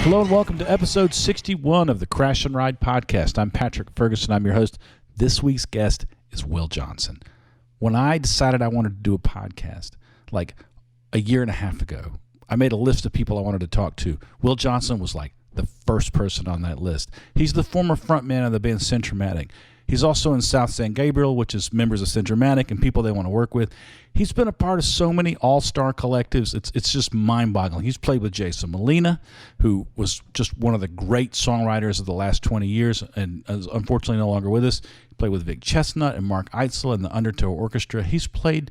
Hello and welcome to episode 61 of the Crash and Ride podcast. I'm Patrick Ferguson. I'm your host. This week's guest is Will Johnson. When I decided I wanted to do a podcast like a year and a half ago, I made a list of people I wanted to talk to. Will Johnson was like the first person on that list. He's the former frontman of the band Centro-Matic. He's also in South San Gabriel, which is members of Centro-Matic and people they want to work with. He's been a part of so many all-star collectives. It's just mind-boggling. He's played with Jason Molina, who was just one of the great songwriters of the last 20 years and is unfortunately no longer with us. He played with Vic Chestnut and Mark Eitzel and the Undertow Orchestra. He's played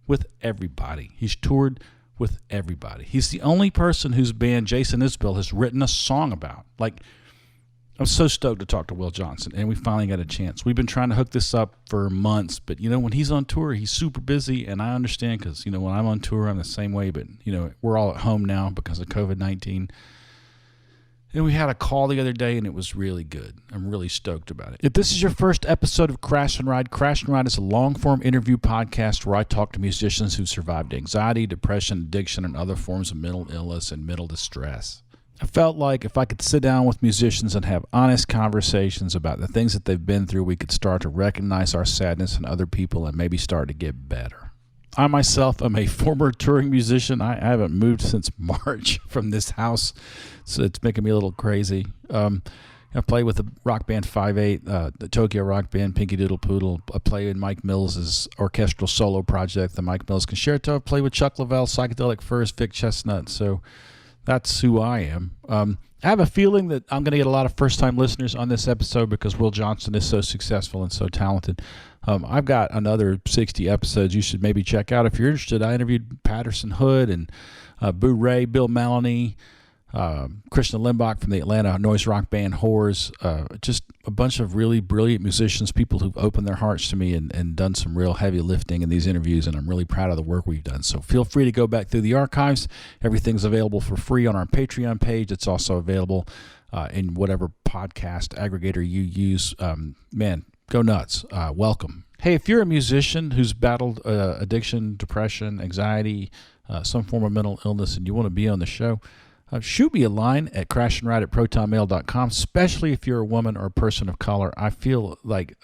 with everybody. He's toured with everybody. He's the only person whose band Jason Isbell has written a song about. Like, I'm so stoked to talk to Will Johnson, and we finally got a chance. We've been trying to hook this up for months, but, when he's on tour, he's super busy, and I understand because, when I'm on tour, I'm the same way, but, we're all at home now because of COVID-19. And we had a call the other day, and it was really good. I'm really stoked about it. If this is your first episode of Crash and Ride is a long-form interview podcast where I talk to musicians who survived anxiety, depression, addiction, and other forms of mental illness and mental distress. I felt like if I could sit down with musicians and have honest conversations about the things that they've been through, we could start to recognize our sadness in other people and maybe start to get better. I myself am a former touring musician. I haven't moved since March from this house, so it's making me a little crazy. I play with the rock band 5/8, the Tokyo rock band Pinky Doodle Poodle. I play in Mike Mills' orchestral solo project, the Mike Mills Concerto. I play with Chuck Leavell, Psychedelic Furs, Vic Chestnut, so that's who I am. I have a feeling that I'm going to get a lot of first-time listeners on this episode because Will Johnson is so successful and so talented. I've got another 60 episodes you should maybe check out if you're interested. I interviewed Patterson Hood and Boo Ray, Bill Maloney, Krishna Limbach from the Atlanta noise rock band Whores. Just a bunch of really brilliant musicians, people who've opened their hearts to me and done some real heavy lifting in these interviews, and I'm really proud of the work we've done. So feel free to go back through the archives. Everything's available for free on our Patreon page. It's also available in whatever podcast aggregator you use. Man, go nuts. Welcome. Hey, if you're a musician who's battled addiction, depression, anxiety, some form of mental illness, and you want to be on the show, shoot me a line at crashandride@protonmail.com, especially if you're a woman or a person of color. I feel like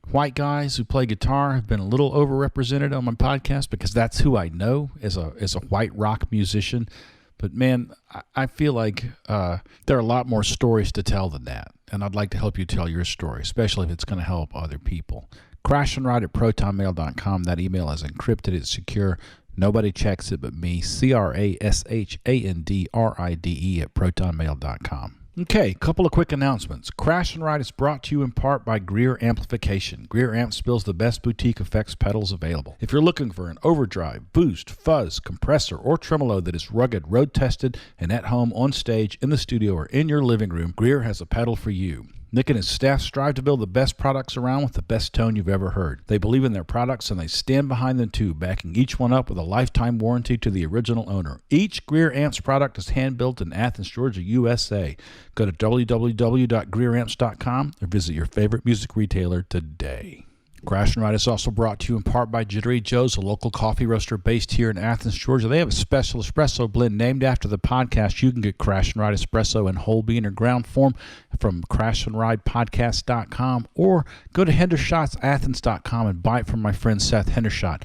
white guys who play guitar have been a little overrepresented on my podcast because that's who I know as a white rock musician. But, man, I feel like there are a lot more stories to tell than that, and I'd like to help you tell your story, especially if it's going to help other people. crashandride@protonmail.com. That email is encrypted. It's secure. Nobody checks it but me. crashandride@protonmail.com. Okay, couple of quick announcements. Crash and Ride is brought to you in part by Greer Amplification. Greer Amps builds the best boutique effects pedals available. If you're looking for an overdrive, boost, fuzz, compressor, or tremolo that is rugged, road-tested, and at home, on stage, in the studio, or in your living room, Greer has a pedal for you. Nick and his staff strive to build the best products around with the best tone you've ever heard. They believe in their products and they stand behind them too, backing each one up with a lifetime warranty to the original owner. Each Greer Amps product is hand-built in Athens, Georgia, USA. Go to www.greeramps.com or visit your favorite music retailer today. Crash and Ride is also brought to you in part by Jittery Joe's, a local coffee roaster based here in Athens, Georgia. They have a special espresso blend named after the podcast. You can get Crash and Ride espresso in whole bean or ground form from crashandridepodcast.com or go to hendershotsathens.com and buy it from my friend Seth Hendershot.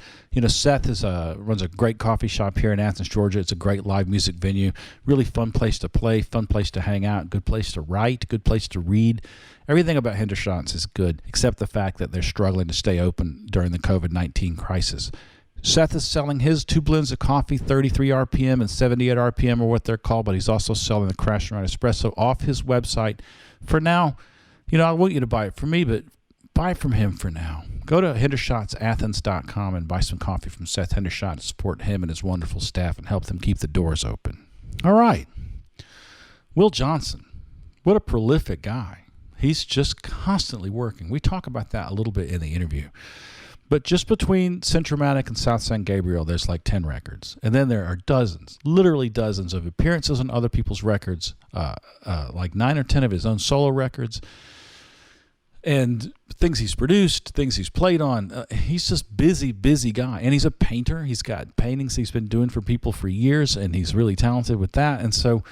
Seth runs a great coffee shop here in Athens, Georgia. It's a great live music venue. Really fun place to play, fun place to hang out, good place to write, good place to read. Everything about Hendershots is good, except the fact that they're struggling to stay open during the COVID-19 crisis. Seth is selling his two blends of coffee, 33 RPM and 78 RPM are what they're called, but he's also selling the Crash and Ride Espresso off his website. For now, I want you to buy it from me, but buy it from him for now. Go to hendershotsathens.com and buy some coffee from Seth Hendershot to support him and his wonderful staff and help them keep the doors open. All right. Will Johnson, what a prolific guy. He's just constantly working. We talk about that a little bit in the interview. But just between Centro-Matic and South San Gabriel, there's like 10 records. And then there are dozens, literally dozens of appearances on other people's records, like 9 or 10 of his own solo records, and things he's produced, things he's played on. He's just busy guy. And he's a painter. He's got paintings he's been doing for people for years, and he's really talented with that. And so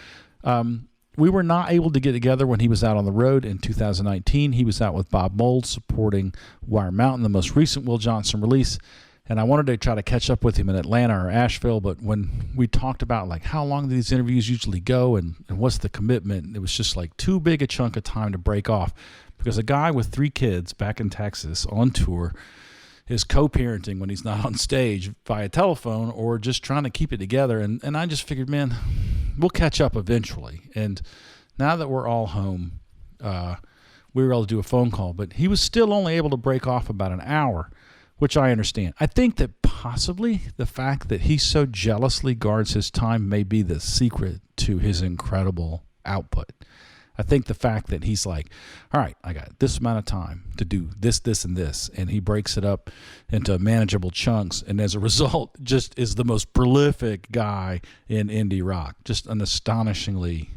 we were not able to get together when he was out on the road in 2019. He was out with Bob Mould supporting Wire Mountain, the most recent Will Johnson release. And I wanted to try to catch up with him in Atlanta or Asheville, but when we talked about like how long do these interviews usually go and what's the commitment, it was just like too big a chunk of time to break off, because a guy with 3 kids back in Texas on tour is co-parenting when he's not on stage via telephone or just trying to keep it together. And I just figured, man, we'll catch up eventually. And now that we're all home, we were able to do a phone call, but he was still only able to break off about an hour, which I understand. I think that possibly the fact that he so jealously guards his time may be the secret to his incredible output. I think the fact that he's like, all right, I got this amount of time to do this, this, and this, and he breaks it up into manageable chunks, and as a result, just is the most prolific guy in indie rock. Just an astonishingly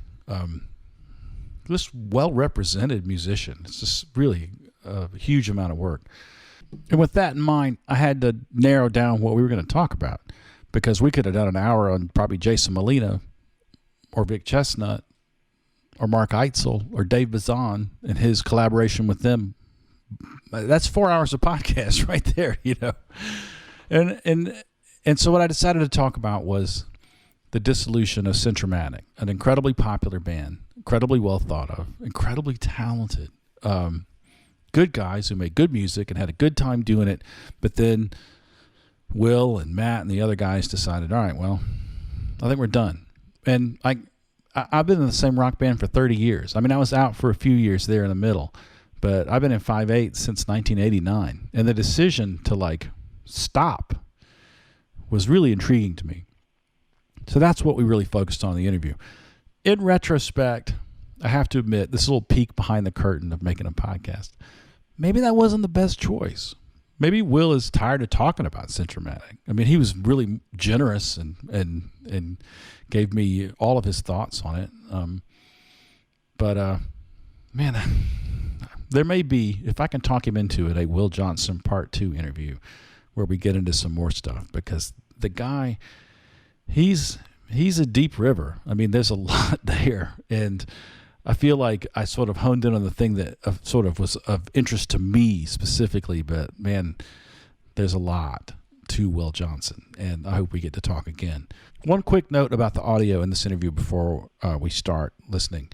just well-represented musician. It's just really a huge amount of work. And with that in mind, I had to narrow down what we were going to talk about, because we could have done an hour on probably Jason Molina or Vic Chestnut or Mark Eitzel or Dave Bazan and his collaboration with them. That's 4 hours of podcast right there, you know. And so what I decided to talk about was the dissolution of Centro-Matic, an incredibly popular band, incredibly well thought of, incredibly talented, good guys who made good music and had a good time doing it. But then Will and Matt and the other guys decided, all right, well, I think we're done. And I've been in the same rock band for 30 years. I mean, I was out for a few years there in the middle, but I've been in 5/8 since 1989. And the decision to like stop was really intriguing to me. So that's what we really focused on in the interview. In retrospect, I have to admit, this is a little peek behind the curtain of making a podcast. Maybe that wasn't the best choice. Maybe Will is tired of talking about Centro-Matic. I mean, he was really generous and gave me all of his thoughts on it. Man, there may be, if I can talk him into it, a Will Johnson Part 2 interview where we get into some more stuff, because the guy, he's a deep river. I mean, there's a lot there, and I feel like I sort of honed in on the thing that sort of was of interest to me specifically, but man, there's a lot to Will Johnson, and I hope we get to talk again. One quick note about the audio in this interview before we start listening.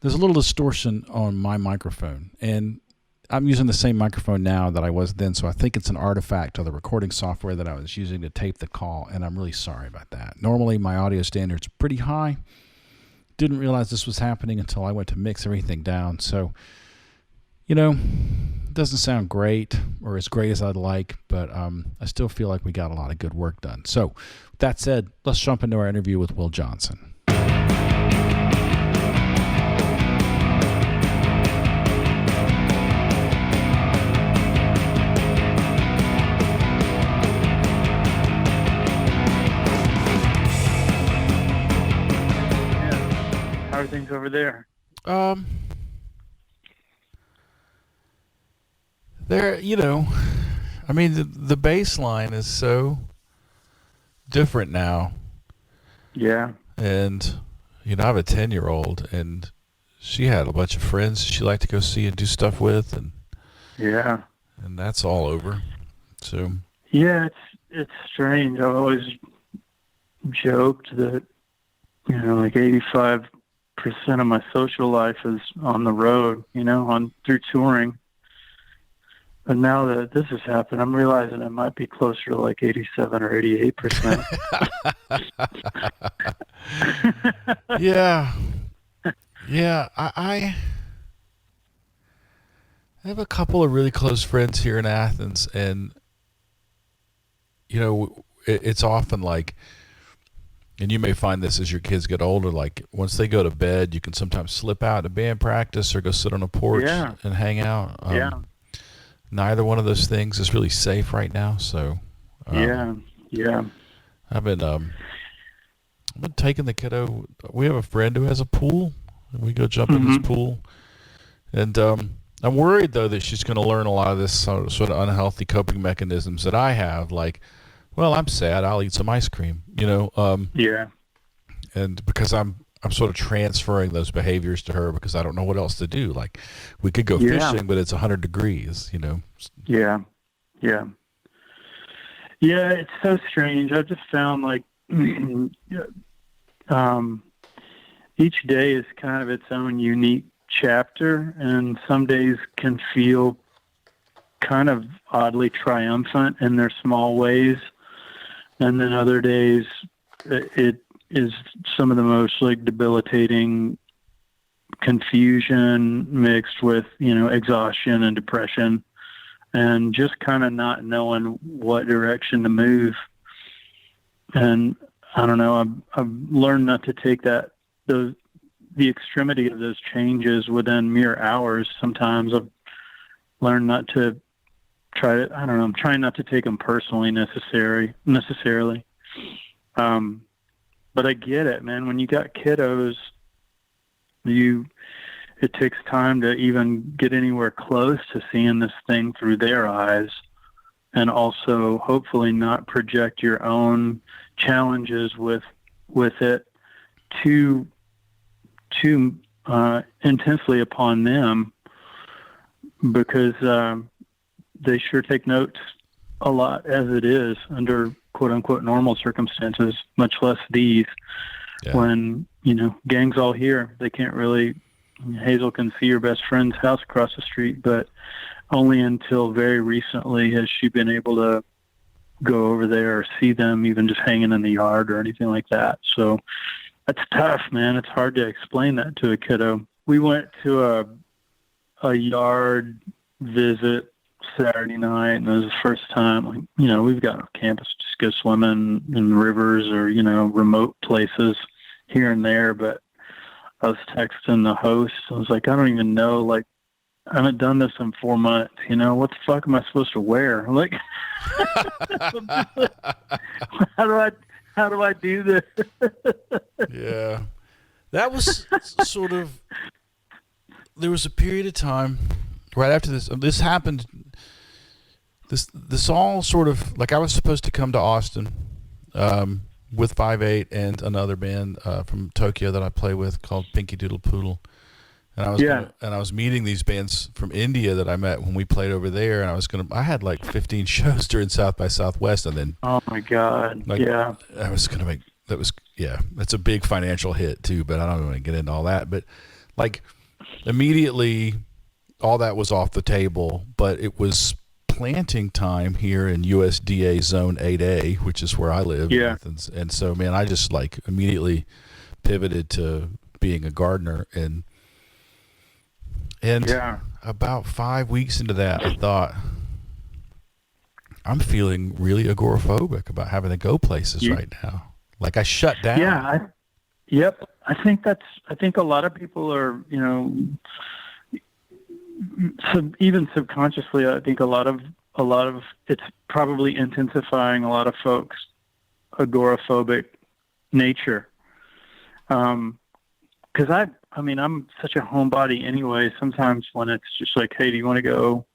There's a little distortion on my microphone, and I'm using the same microphone now that I was then, so I think it's an artifact of the recording software that I was using to tape the call, and I'm really sorry about that. Normally, my audio standard's pretty high. Didn't realize this was happening until I went to mix everything down. So, you know, it doesn't sound great or as great as I'd like, but I still feel like we got a lot of good work done. So, with that said, let's jump into our interview with Will Johnson. How are things over there? There, you know, I mean, the bass line is so different now. Yeah. And, you know, I have a 10-year-old, and she had a bunch of friends she liked to go see and do stuff with, and yeah, and that's all over. So yeah, it's strange. I've always joked that, you know, like 85% of my social life is on the road, you know, through touring. But now that this has happened, I'm realizing it might be closer to like 87 or 88%. Yeah. Yeah, I have a couple of really close friends here in Athens, and, you know, it's often like, and you may find this as your kids get older, like once they go to bed, you can sometimes slip out to band practice or go sit on a porch and hang out. Neither one of those things is really safe right now. So, yeah. I've been taking the kiddo. We have a friend who has a pool, and we go jump in his pool. And I'm worried though that she's going to learn a lot of this sort of unhealthy coping mechanisms that I have, like, well, I'm sad, I'll eat some ice cream, you know. Yeah. And because I'm I'm sort of transferring those behaviors to her because I don't know what else to do. Like, we could go Yeah. fishing, but it's 100 degrees, you know. Yeah. Yeah. Yeah. It's so strange. I've just found like, each day is kind of its own unique chapter, and some days can feel kind of oddly triumphant in their small ways. And then other days it is some of the most like debilitating confusion mixed with, exhaustion and depression, and just kind of not knowing what direction to move. And I don't know, I've learned not to take the extremity of those changes within mere hours. Sometimes I've learned not to I'm trying not to take them personally necessarily. But I get it, man. When you got kiddos, it takes time to even get anywhere close to seeing this thing through their eyes, and also hopefully not project your own challenges with it too intensely upon them, because they sure take notes a lot as it is under quote unquote normal circumstances, much less these. Yeah. When, gang's all here. They can't really, Hazel can see her best friend's house across the street, but only until very recently has she been able to go over there or see them even just hanging in the yard or anything like that. So that's tough, man. It's hard to explain that to a kiddo. We went to a yard visit Saturday night, and it was the first time, we've got a campus, just go swimming in rivers or, remote places here and there. But I was texting the host. I was like, I don't even know, like, I haven't done this in 4 months. What the fuck am I supposed to wear? I'm like, how do I do this? Yeah. That was sort of, there was a period of time right after this happened. This all sort of, like, I was supposed to come to Austin with 5/8 and another band from Tokyo that I play with called Pinky Doodle Poodle. And I was meeting these bands from India that I met when we played over there, and I had like 15 shows during South by Southwest, and then oh my God, yeah, I was gonna make that's a big financial hit too, but I don't want to get into all that. But like immediately, all that was off the table, but it was planting time here in USDA Zone 8A, which is where I live. Yeah, and so man, I just like immediately pivoted to being a gardener and about 5 weeks into that, I thought, I'm feeling really agoraphobic about having to go places right now. Like I shut down. Yeah. I think a lot of people are, even subconsciously, I think a lot of it's probably intensifying a lot of folks' agoraphobic nature. Because I'm such a homebody anyway. Sometimes when it's just like, hey, do you want to go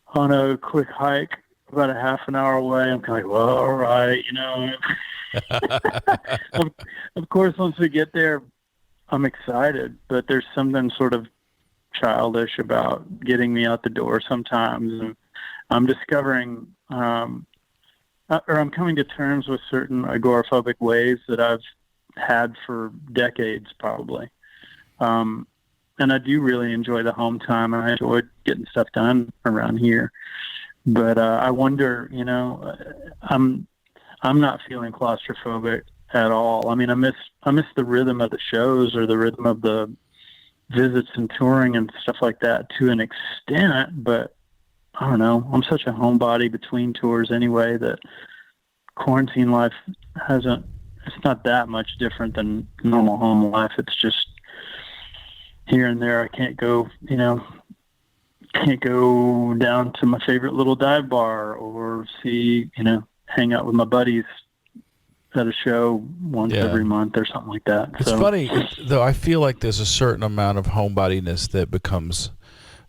on a quick hike about a half an hour away? I'm kind of like, well, all right, Of course, once we get there, I'm excited, but there's something sort of childish about getting me out the door sometimes. And I'm discovering, or I'm coming to terms with certain agoraphobic ways that I've had for decades probably. And I do really enjoy the home time, and I enjoy getting stuff done around here. But I wonder, I'm not feeling claustrophobic at all. I mean, I miss the rhythm of the shows or the rhythm of the visits and touring and stuff like that to an extent, but I don't know. I'm such a homebody between tours anyway that quarantine life it's not that much different than normal home life. It's just here and there. I can't go down to my favorite little dive bar or hang out with my buddies at a show once every month or something like that. It's funny, though. I feel like there's a certain amount of homebodiness that becomes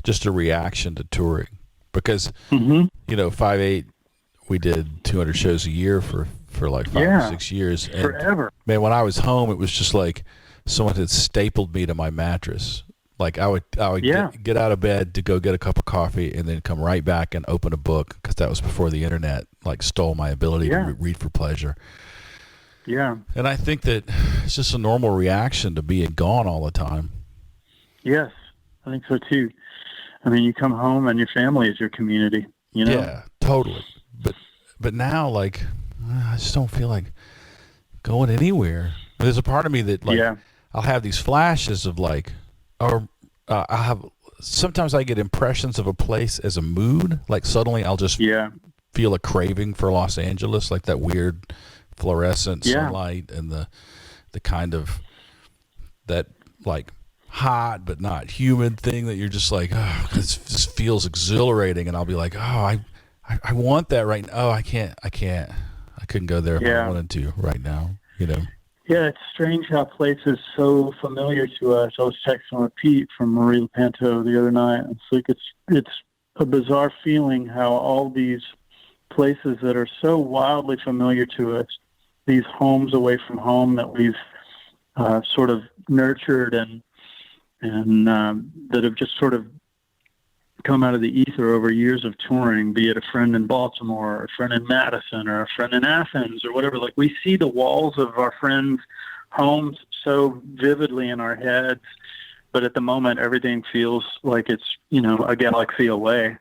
just a reaction to touring because, 5/8, we did 200 shows a year for for like 5 or 6 years. And forever. man, when I was home, it was just like someone had stapled me to my mattress. Like I would get out of bed to go get a cup of coffee and then come right back and open a book, because that was before the internet like stole my ability to read for pleasure. Yeah. And I think that it's just a normal reaction to being gone all the time. Yes, I think so too. I mean, you come home and your family is your community, you know? Yeah, totally. But now, like, I just don't feel like going anywhere. There's a part of me that, like, I'll have these flashes of, like, or I have, sometimes I get impressions of a place as a mood. Like, suddenly I'll just feel a craving for Los Angeles, like that weird fluorescent sunlight and the kind of that, like, hot but not humid thing that you're just like, oh, this feels exhilarating, and I'll be like, oh, I want that right now. Oh, I couldn't go there if I wanted to right now, you know. Yeah, it's strange how places so familiar to us. I was texting with Pete from Marie Lepanto the other night. It's like it's a bizarre feeling how all these places that are so wildly familiar to us, these homes away from home that we've sort of nurtured and that have just sort of come out of the ether over years of touring, be it a friend in Baltimore or a friend in Madison or a friend in Athens or whatever. Like, we see the walls of our friends' homes so vividly in our heads, but at the moment everything feels like it's, you know, a galaxy away.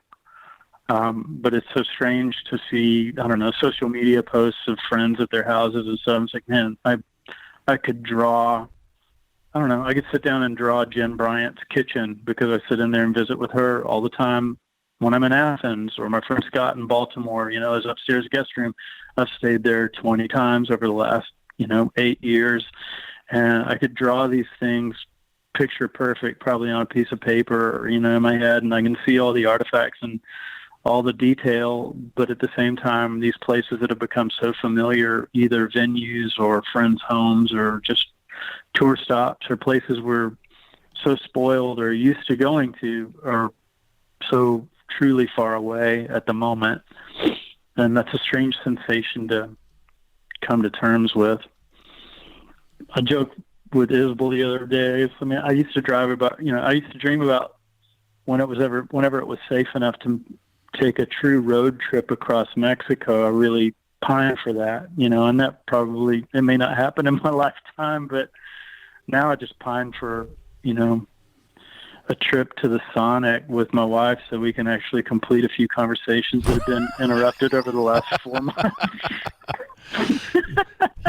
But it's so strange to see, I don't know, social media posts of friends at their houses and stuff. It's like, man, I could draw, I don't know, I could sit down and draw Jen Bryant's kitchen, because I sit in there and visit with her all the time when I'm in Athens, or my friend Scott in Baltimore, you know, his upstairs guest room. I've stayed there 20 times over the last, 8 years. And I could draw these things picture perfect, probably on a piece of paper, or, in my head, and I can see all the artifacts and all the detail. But at the same time, these places that have become so familiar, either venues or friends' homes or just tour stops or places we're so spoiled or used to going to, are so truly far away at the moment. And that's a strange sensation to come to terms with. I joked with Isabel the other day. I mean, I used to dream about whenever it was safe enough to take a true road trip across Mexico. I really pine for that, and that it may not happen in my lifetime, but now I just pine for, a trip to the Sonic with my wife so we can actually complete a few conversations that have been interrupted over the last 4 months.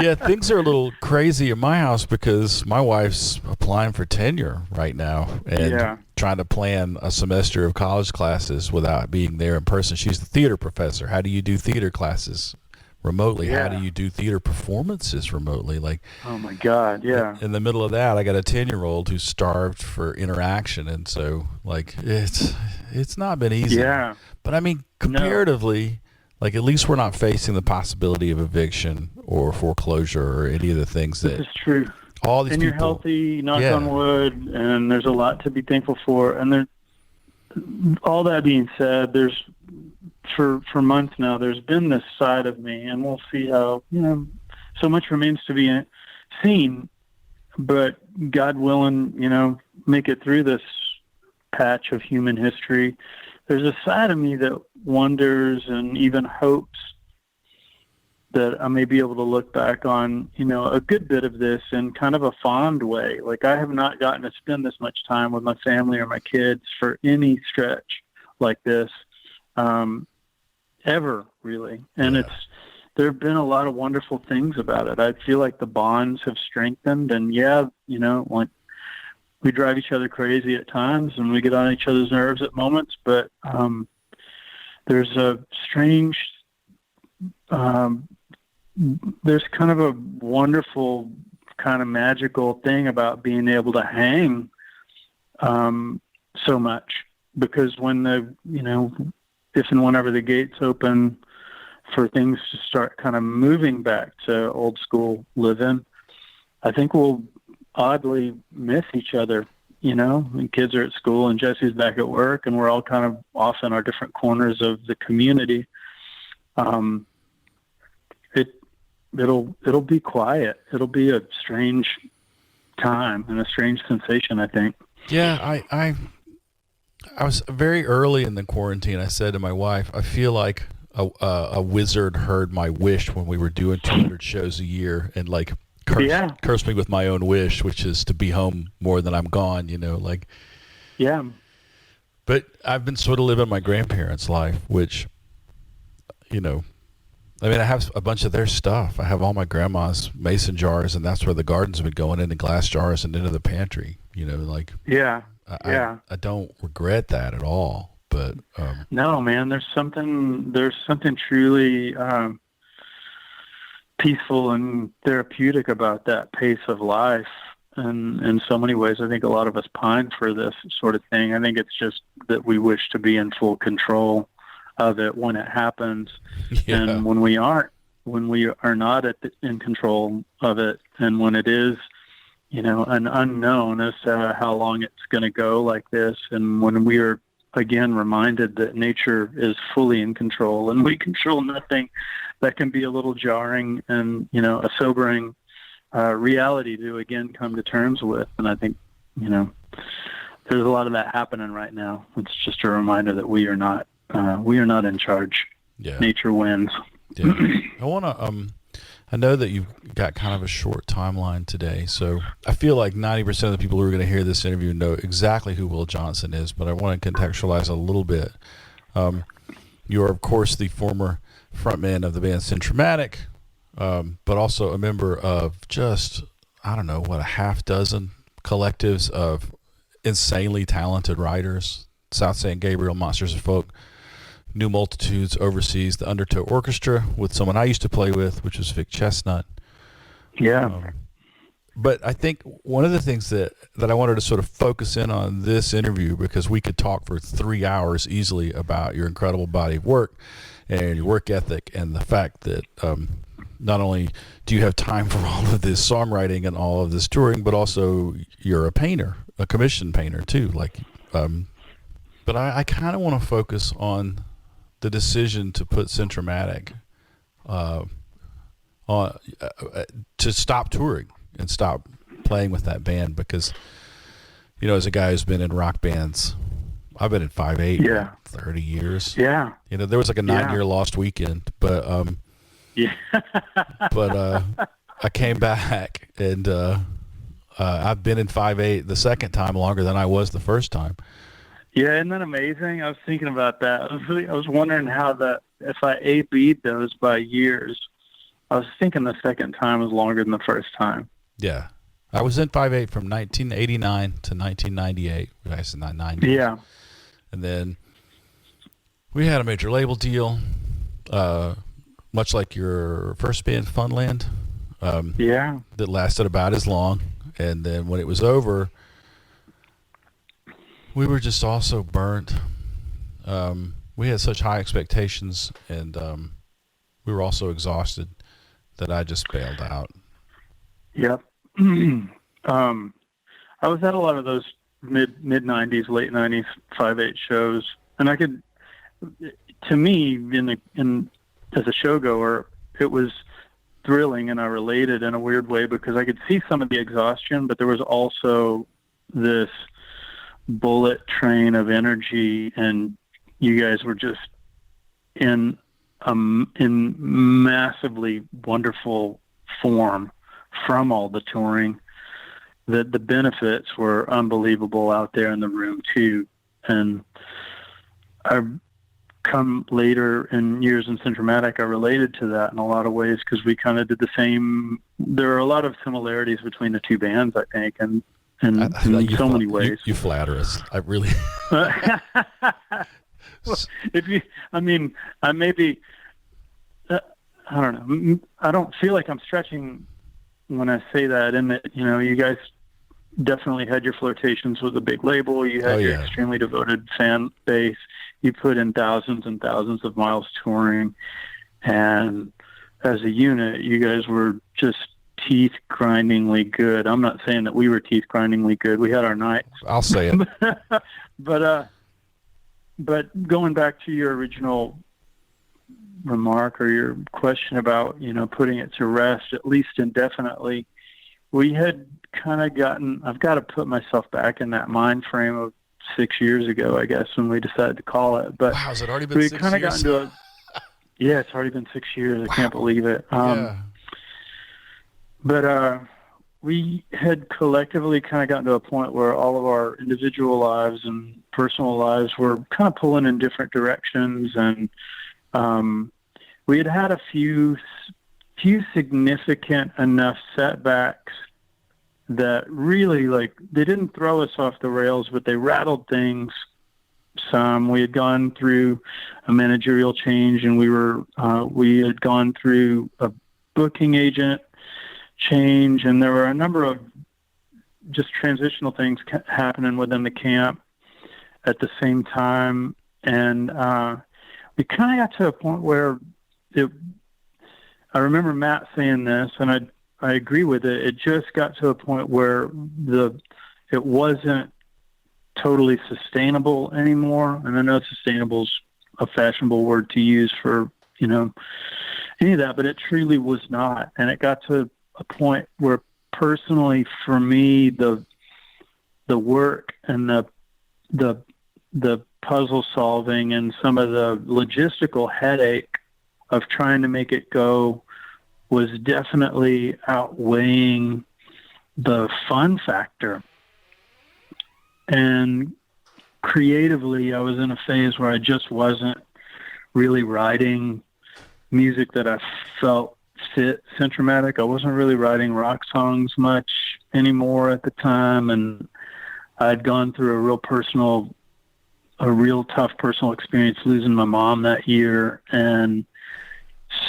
Yeah, things are a little crazy in my house because my wife's applying for tenure right now and trying to plan a semester of college classes without being there in person. She's the theater professor. How do you do theater classes remotely? How do you do theater performances remotely? Like, oh my God, yeah. In the middle of that, I got a 10-year-old who's starved for interaction, and so like it's not been easy. Yeah. But I mean, comparatively, like, at least we're not facing the possibility of eviction or foreclosure or any of the things that. This is true. All these and people, you're healthy, knock on wood, and there's a lot to be thankful for. And all that being said, there's for months now, there's been this side of me, and we'll see how, so much remains to be seen, but God willing, make it through this patch of human history. There's a side of me that wonders and even hopes that I may be able to look back on, a good bit of this in kind of a fond way. Like, I have not gotten to spend this much time with my family or my kids for any stretch like this, ever, really. And there have been a lot of wonderful things about it. I feel like the bonds have strengthened, and like, we drive each other crazy at times and we get on each other's nerves at moments, but there's a strange, there's kind of a wonderful kind of magical thing about being able to hang so much, because when if and whenever the gates open for things to start kind of moving back to old school living, I think we'll oddly miss each other. The kids are at school and Jesse's back at work, and we're all kind of off in our different corners of the community. it'll be quiet. It'll be a strange time and a strange sensation, I think. Yeah, I was very early in the quarantine. I said to my wife, I feel like a wizard heard my wish when we were doing 200 shows a year and like cursed me with my own wish, which is to be home more than I'm gone, like. Yeah. But I've been sort of living my grandparents' life, which, I have a bunch of their stuff. I have all my grandma's mason jars, and that's where the gardens have been going, into glass jars and into the pantry, like. Yeah. I don't regret that at all, but no, man, there's something truly peaceful and therapeutic about that pace of life. And in so many ways, I think a lot of us pine for this sort of thing. I think it's just that we wish to be in full control of it when it happens. Yeah. And when we are not in control of it, and when it is, an unknown as to how long it's going to go like this. And when we are, again, reminded that nature is fully in control and we control nothing, that can be a little jarring and, a sobering reality to, again, come to terms with. And I think, there's a lot of that happening right now. It's just a reminder that we are not in charge. Yeah. Nature wins. Yeah. I know that you've got kind of a short timeline today, so I feel like 90% of the people who are going to hear this interview know exactly who Will Johnson is, but I want to contextualize a little bit. You're, of course, the former frontman of the band Centro-Matic, but also a member of just, a half dozen collectives of insanely talented writers: South St. Gabriel, Monsters of Folk, New Multitudes, Overseas, the Undertow Orchestra with someone I used to play with, which was Vic Chestnut. Yeah. But I think one of the things that I wanted to sort of focus in on this interview, because we could talk for 3 hours easily about your incredible body of work and your work ethic, and the fact that not only do you have time for all of this songwriting and all of this touring, but also you're a painter, a commissioned painter too. But I kind of want to focus on the decision to put Centro-Matic to stop touring and stop playing with that band, because, as a guy who's been in rock bands, I've been in 5/8 30 years. Yeah. There was like a 9-year lost weekend, but but I came back, and I've been in 5/8 the second time longer than I was the first time. Yeah, isn't that amazing? I was thinking about that. I was wondering if I A/B'd those by years, I was thinking the second time was longer than the first time. Yeah. I was in 5/8 from 1989 to 1998. I said 90. Yeah. And then we had a major label deal, much like your first band, Funland. That lasted about as long. And then when it was over, we were just also burnt. We had such high expectations, and we were also exhausted that I just bailed out. Yep. I was at a lot of those mid 90s, late 90s 5/8 shows, and I could, to me, as a showgoer, it was thrilling, and I related in a weird way because I could see some of the exhaustion, but there was also this bullet train of energy, and you guys were just in massively wonderful form from all the touring, that the benefits were unbelievable out there in the room too. And I've come later in years in Centro-Matic, I related to that in a lot of ways because we kind of did the same. There are a lot of similarities between the two bands, I think, and in so many ways. You flatter us. I really. I don't know. I don't feel like I'm stretching when I say that, in that, you guys definitely had your flirtations with a big label. You had your extremely devoted fan base. You put in thousands and thousands of miles touring. And as a unit, you guys were just teeth-grindingly good. I'm not saying that we were teeth-grindingly good. We had our nights. I'll say it. But going back to your original remark or your question about, putting it to rest, at least indefinitely, we had kind of I've got to put myself back in that mind frame of 6 years ago, I guess, when we decided to call it. But wow, has it already been we 6 kind of got years? into yeah, it's already been 6 years. I can't believe it. Yeah. But we had collectively kind of gotten to a point where all of our individual lives and personal lives were kind of pulling in different directions. And we had a few significant enough setbacks that really, they didn't throw us off the rails, but they rattled things some. We had gone through a managerial change, and we had gone through a booking agent change, and there were a number of just transitional things happening within the camp at the same time. And we kind of got to a point where I remember Matt saying this, and I agree with it. It just got to a point where it wasn't totally sustainable anymore. And I know sustainable is a fashionable word to use for, any of that, but it truly was not. And it got to a point where personally for me, the work and the puzzle solving and some of the logistical headache of trying to make it go was definitely outweighing the fun factor. And creatively, I was in a phase where I just wasn't really writing music that I felt fit Centro-Matic. I wasn't really writing rock songs much anymore at the time, and I'd gone through a real tough personal experience losing my mom that year, and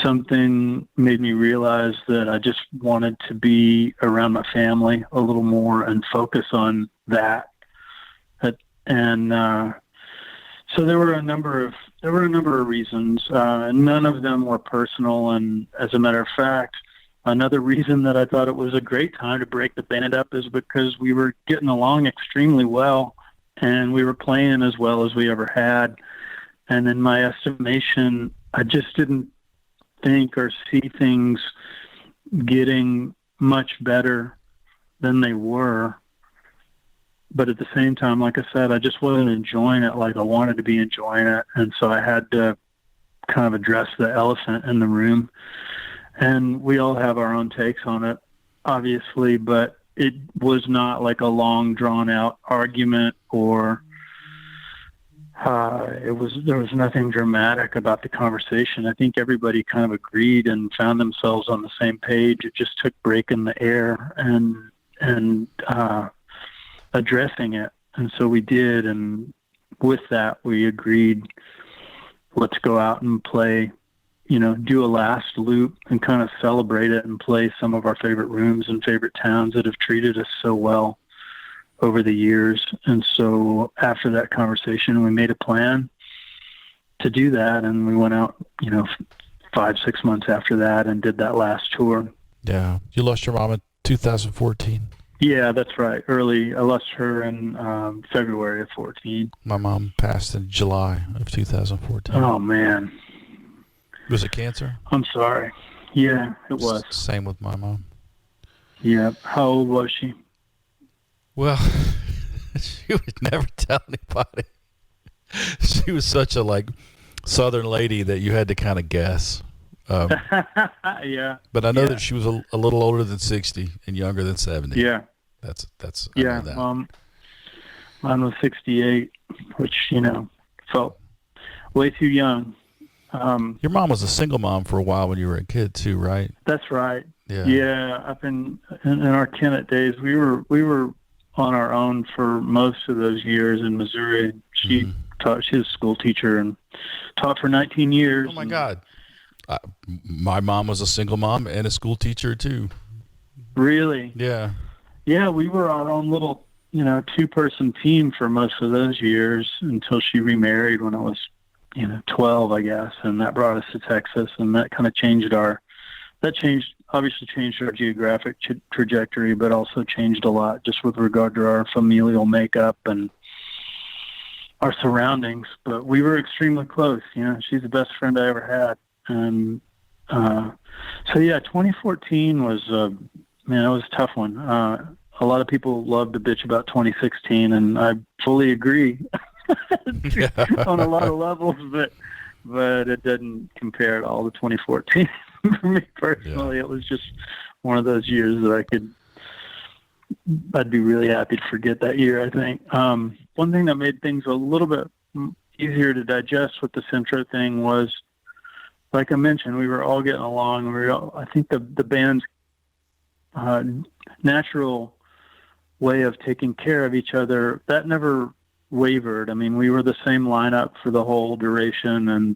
something made me realize that I just wanted to be around my family a little more and focus on that. And so there were a number of reasons. None of them were personal. And as a matter of fact, another reason that I thought it was a great time to break the band up is because we were getting along extremely well, and we were playing as well as we ever had. And in my estimation, I just didn't think or see things getting much better than they were. But at the same time, like I said, I just wasn't enjoying it like I wanted to be enjoying it. And so I had to kind of address the elephant in the room. And we all have our own takes on it, obviously, but it was not like a long drawn out argument or there was nothing dramatic about the conversation. I think everybody kind of agreed and found themselves on the same page. It just took breaking the air and addressing it. And so we did. And with that, we agreed, let's go out and play, do a last loop and kind of celebrate it and play some of our favorite rooms and favorite towns that have treated us so well over the years. And so after that conversation, we made a plan to do that. And we went out, 5-6 months after that and did that last tour. Yeah. You lost your mom in 2014. Yeah, that's right. Early. I lost her in February of 14. My mom passed in July of 2014. Oh, man. Was it cancer? I'm sorry. Yeah, it was. Same with my mom. Yeah. How old was she? Well, she would never tell anybody. She was such a Southern lady that you had to kind of guess. Yeah. But I know that she was a little older than 60 and younger than 70. Yeah. That's yeah. I know that. Mine was 68, which, felt way too young. Your mom was a single mom for a while when you were a kid too, right? That's right. Yeah. Yeah. Up in our Kennett days, we were on our own for most of those years in Missouri. She taught. She was a school teacher and taught for 19 years. Oh my God. My mom was a single mom and a school teacher too. Really? Yeah. Yeah, we were our own little, 2-person team for most of those years until she remarried when I was, 12, I guess. And that brought us to Texas, and that kind of obviously changed our geographic trajectory, but also changed a lot just with regard to our familial makeup and our surroundings. But we were extremely close. She's the best friend I ever had. And so yeah, 2014 was man, it was a tough one. A lot of people love to bitch about 2016, and I fully agree on a lot of levels, but it doesn't compare at all to 2014 for me personally. Yeah. It was just one of those years that I'd be really happy to forget that year, I think. One thing that made things a little bit easier to digest with the Centro thing was, like I mentioned, we were all getting along. I think the band's natural way of taking care of each other, that never wavered. I mean, we were the same lineup for the whole duration, and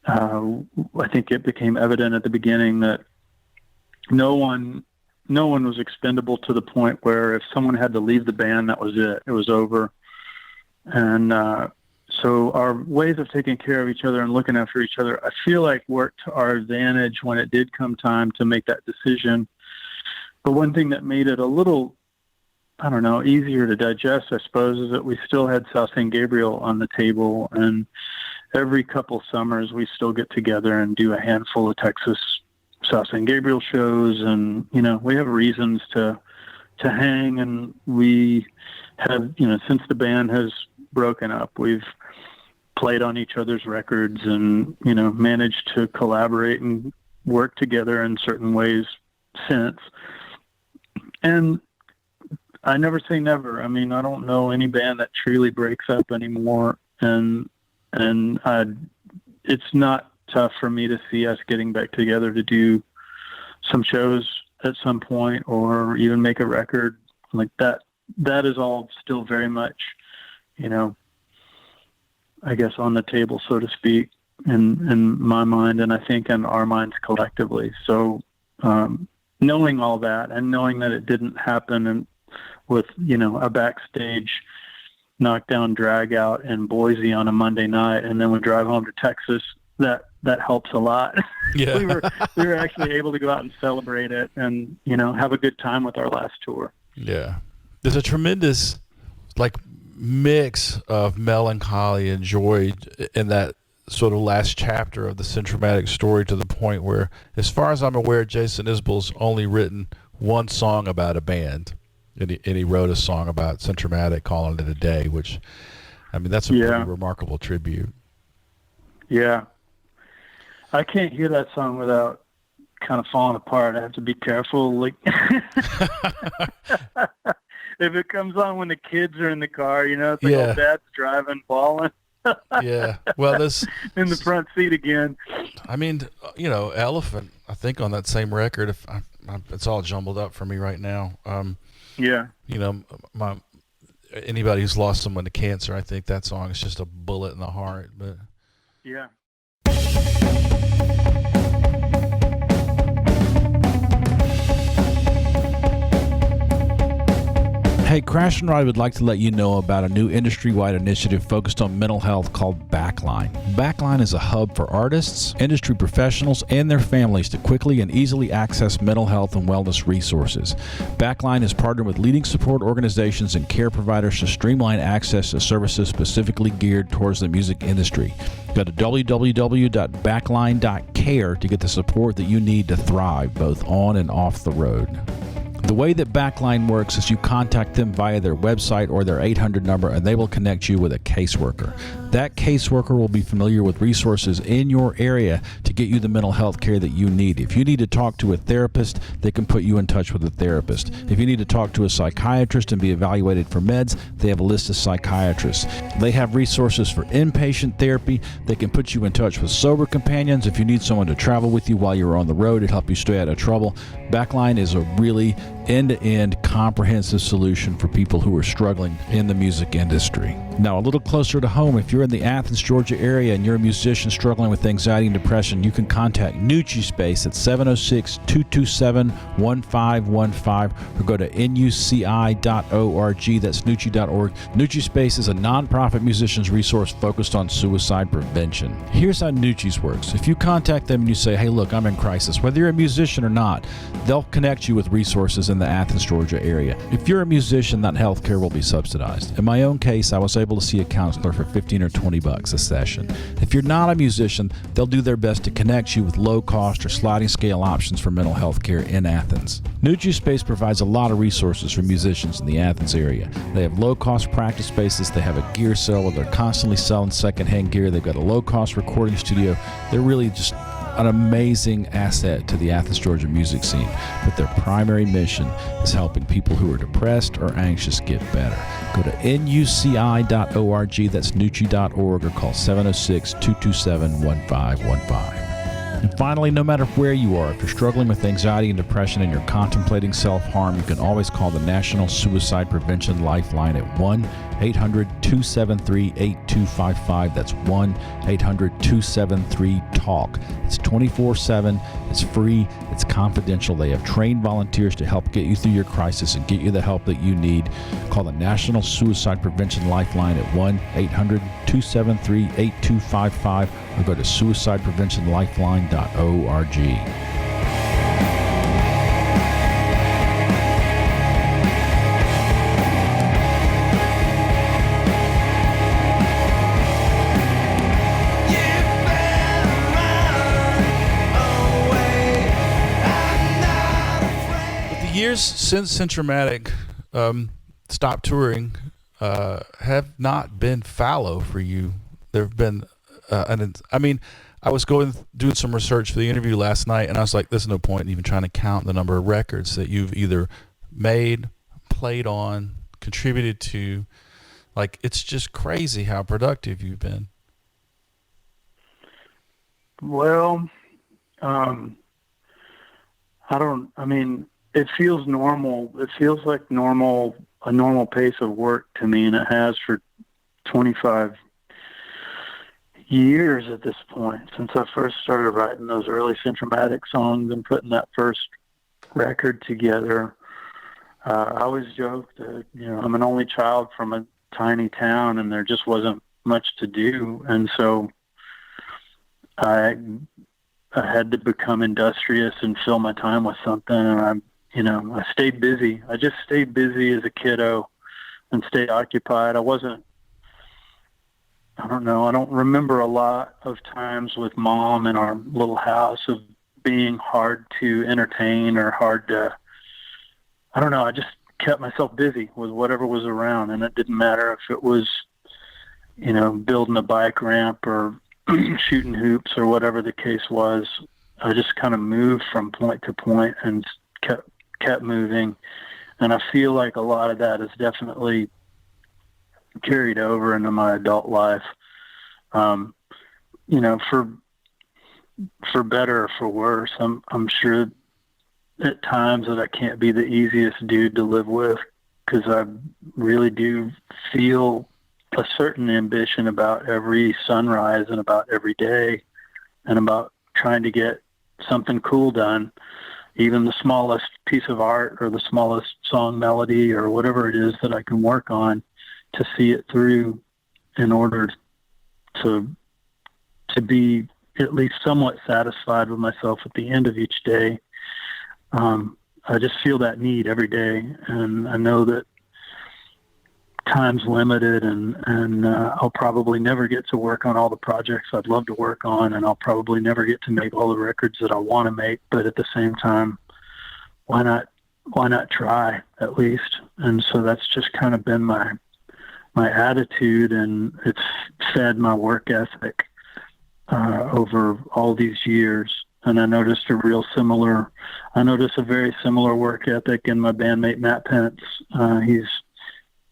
I think it became evident at the beginning that no one was expendable to the point where if someone had to leave the band, that was it. It was over. And so our ways of taking care of each other and looking after each other, I feel like worked to our advantage when it did come time to make that decision. But one thing that made it a little, I don't know, easier to digest, I suppose, is that we still had South San Gabriel on the table. And every couple summers, we still get together and do a handful of Texas South San Gabriel shows. And, we have reasons to hang. And we have, since the band has broken up, we've played on each other's records and, managed to collaborate and work together in certain ways since. And I never say never. I mean, I don't know any band that truly breaks up anymore. And it's not tough for me to see us getting back together to do some shows at some point or even make a record like that. That is all still very much, I guess on the table, so to speak, in my mind, and I think in our minds collectively. So, knowing all that and knowing that it didn't happen and with, a backstage knockdown drag out in Boise on a Monday night, and then we drive home to Texas, that helps a lot. Yeah. we were actually able to go out and celebrate it and, have a good time with our last tour. Yeah. There's a tremendous mix of melancholy and joy in that sort of last chapter of the Centro-Matic story, to the point where, as far as I'm aware, Jason Isbell's only written one song about a band, and he wrote a song about Centro-Matic, calling it a day, which, I mean, that's a pretty remarkable tribute. Yeah. I can't hear that song without kind of falling apart. I have to be careful. If it comes on when the kids are in the car, it's like old dad's driving, bawling. Yeah. Well, this in the front seat again. I mean, Elephant, I think on that same record, it's all jumbled up for me right now. Anybody who's lost someone to cancer, I think that song is just a bullet in the heart. But yeah. Hey, Crash and Ride would like to let you know about a new industry-wide initiative focused on mental health called Backline. Backline is a hub for artists, industry professionals, and their families to quickly and easily access mental health and wellness resources. Backline has partnered with leading support organizations and care providers to streamline access to services specifically geared towards the music industry. Go to www.backline.care to get the support that you need to thrive both on and off the road. The way that Backline works is you contact them via their website or their 800 number, and they will connect you with a caseworker. That caseworker will be familiar with resources in your area to get you the mental health care that you need. If you need to talk to a therapist, they can put you in touch with a therapist. If you need to talk to a psychiatrist and be evaluated for meds, they have a list of psychiatrists. They have resources for inpatient therapy. They can put you in touch with sober companions. If you need someone to travel with you while you're on the road and help you stay out of trouble, Backline is a really end-to-end comprehensive solution for people who are struggling in the music industry. Now, a little closer to home, if you're in the Athens, Georgia area and you're a musician struggling with anxiety and depression, you can contact Nucci Space at 706-227-1515 or go to nuci.org. That's nucci.org. Nucci Space is a nonprofit musicians resource focused on suicide prevention. Here's how Nucci's works. If you contact them and you say, hey, look, I'm in crisis, whether you're a musician or not, they'll connect you with resources in the Athens, Georgia area. If you're a musician, that health care will be subsidized. In my own case, I was able to see a counselor for $15 or or $20 a session. If you're not a musician, they'll do their best to connect you with low-cost or sliding scale options for mental health care in Athens. Nucci Space provides a lot of resources for musicians in the Athens area. They have low-cost practice spaces. They have a gear sale where they're constantly selling secondhand gear. They've got a low-cost recording studio. They're really just an amazing asset to the Athens, Georgia music scene, but their primary mission is helping people who are depressed or anxious get better. Go to nuci.org, that's nucci.org, or call 706-227-1515. And finally, no matter where you are, if you're struggling with anxiety and depression and you're contemplating self-harm, you can always call the National Suicide Prevention Lifeline at 1-800-273-8255. That's 1-800-273-TALK. It's 24/7. It's free. It's confidential. They have trained volunteers to help get you through your crisis and get you the help that you need. Call the National Suicide Prevention Lifeline at 1-800-273-8255 or go to suicidepreventionlifeline.org. Years since Centro-Matic stopped touring have not been fallow for you. There have been, I was doing some research for the interview last night, and I was like, there's no point in even trying to count the number of records that you've either made, played on, contributed to. Like, it's just crazy how productive you've been. Well, it feels normal. It feels like a normal pace of work to me, and it has for 25 years at this point, since I first started writing those early Centro-Matic songs and putting that first record together. I always joke that, I'm an only child from a tiny town, and there just wasn't much to do. And so I had to become industrious and fill my time with something. And I stayed busy. I just stayed busy as a kiddo and stayed occupied. I don't remember a lot of times with Mom in our little house of being hard to entertain or hard to, I just kept myself busy with whatever was around. And it didn't matter if it was, building a bike ramp or shooting hoops or whatever the case was. I just kind of moved from point to point and kept moving. And I feel like a lot of that is definitely carried over into my adult life. For better or for worse, I'm sure at times that I can't be the easiest dude to live with, because I really do feel a certain ambition about every sunrise and about every day and about trying to get something cool done, even the smallest piece of art or the smallest song melody or whatever it is that I can work on, to see it through in order to be at least somewhat satisfied with myself at the end of each day. I just feel that need every day, and I know that time's limited, and I'll probably never get to work on all the projects I'd love to work on, and I'll probably never get to make all the records that I want to make. But at the same time, why not try at least? And so that's just kind of been my attitude, and it's fed my work ethic over all these years. And I noticed a very similar work ethic in my bandmate Matt Pence.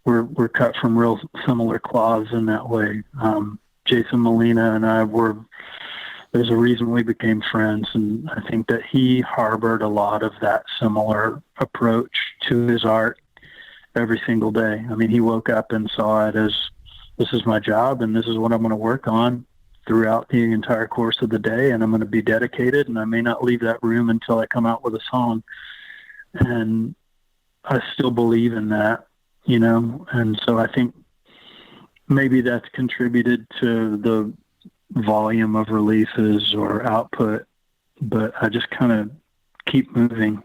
We're cut from real similar cloths in that way. Jason Molina and I there's a reason we became friends, and I think that he harbored a lot of that similar approach to his art every single day. I mean, he woke up and saw it as, this is my job and this is what I'm going to work on throughout the entire course of the day, and I'm going to be dedicated, and I may not leave that room until I come out with a song. And I still believe in that, and so I think maybe that's contributed to the volume of releases or output, but I just kind of keep moving.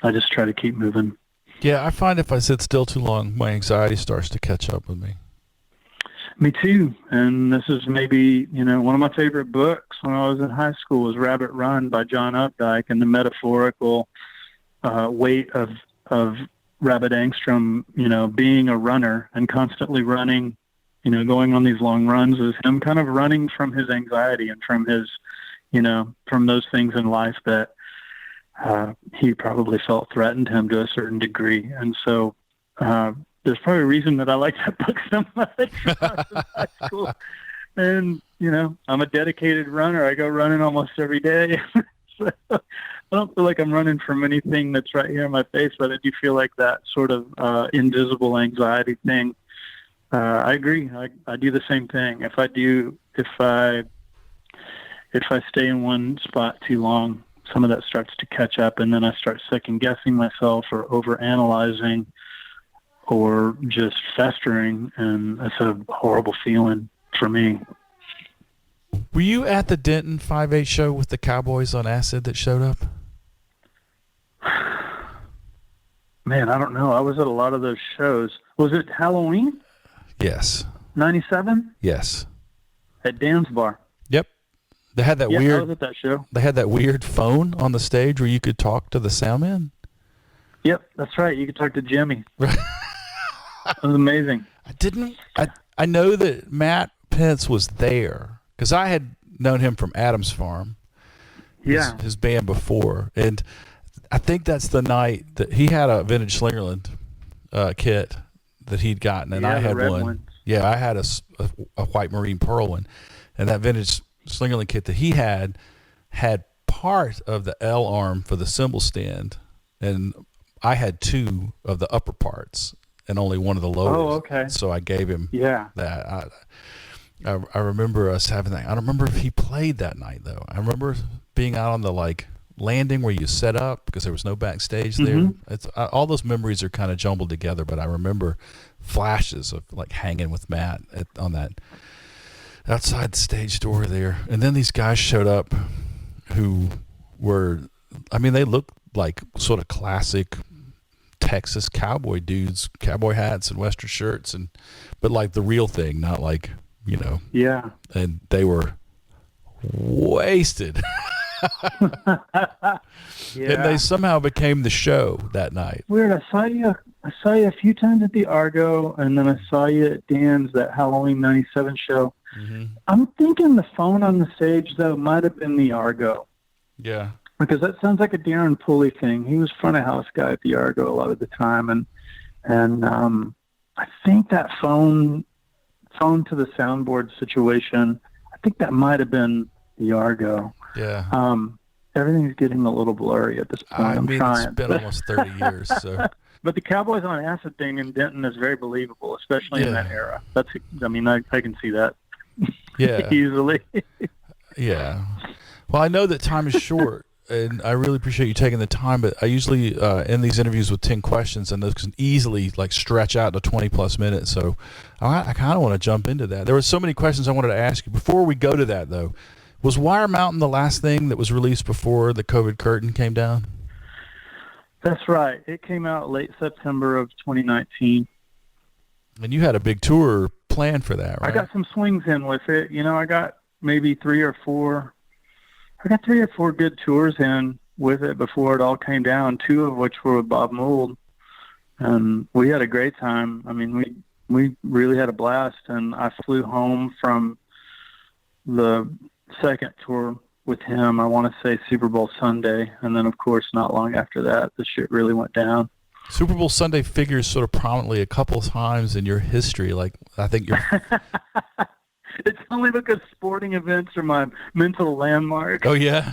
I just try to keep moving. Yeah, I find if I sit still too long, my anxiety starts to catch up with me. Me too. And this is maybe, one of my favorite books when I was in high school was Rabbit Run by John Updike, and the metaphorical weight of Rabbit Angstrom, being a runner and constantly running, going on these long runs, is him kind of running from his anxiety and from his, from those things in life that he probably felt threatened him to a certain degree. And so there's probably a reason that I like that book so much when I was in high school. And, I'm a dedicated runner. I go running almost every day. So I don't feel like I'm running from anything that's right here in my face, but I do feel like that sort of invisible anxiety thing. I agree. I do the same thing. If I stay in one spot too long, some of that starts to catch up, and then I start second guessing myself or over analyzing or just festering, and that's a horrible feeling for me. Were you at the Denton 5/8 show with the Cowboys on Acid that showed up? Man, I don't know. I was at a lot of those shows. Was it Halloween? Yes. 97? Yes. At Dan's Bar. Yep. They had that I weird. was at that show. They had that weird phone on the stage where you could talk to the soundman. Yep, that's right. You could talk to Jimmy. It was amazing. I know that Matt Pence was there because I had known him from Adam's Farm. Yeah. His band before, and I think that's the night that he had a vintage Slingerland kit that he'd gotten, and I had one. Ones. Yeah, I had a white marine pearl one, and that vintage Slingerland kit that he had part of the L arm for the cymbal stand, and I had two of the upper parts and only one of the lower. Oh, okay. So I gave him that. I remember us having that. I don't remember if he played that night though. I remember being out on the landing where you set up because there was no backstage there. Mm-hmm. It's all those memories are kind of jumbled together, but I remember flashes of hanging with Matt on that outside the stage door there. And then these guys showed up who were, they looked like sort of classic Texas cowboy dudes, cowboy hats and Western shirts, but like the real thing, not like, Yeah. And they were wasted. Yeah. And they somehow became the show that night. Weird. I saw you a few times at the Argo, and then I saw you at Dan's, that Halloween 97 show. Mm-hmm. I'm thinking the phone on the stage, though, might have been the Argo. Yeah. Because that sounds like a Darren Pulley thing. He was front of house guy at the Argo a lot of the time. And I think that phone to the soundboard situation, I think that might have been the Argo. Yeah. Everything's getting a little blurry at this point. I'm trying. It's been almost 30 years. So. But the Cowboys on Acid thing in Denton is very believable, especially in that era. I can see that. Yeah. Easily. Yeah. Well, I know that time is short, and I really appreciate you taking the time, but I usually end these interviews with 10 questions, and those can easily stretch out to 20 plus minutes. So I kind of want to jump into that. There were so many questions I wanted to ask you. Before we go to that, though, was Wire Mountain the last thing that was released before the COVID curtain came down? That's right. It came out late September of 2019. And you had a big tour planned for that, right? I got some swings in with it. I got maybe three or four good tours in with it before it all came down, two of which were with Bob Mould. And we had a great time. We really had a blast. And I flew home from the second tour with him, I want to say Super Bowl Sunday. And then, of course, not long after that, the shit really went down. Super Bowl Sunday figures sort of prominently a couple of times in your history. I think you're... It's only because sporting events are my mental landmark. Oh, yeah?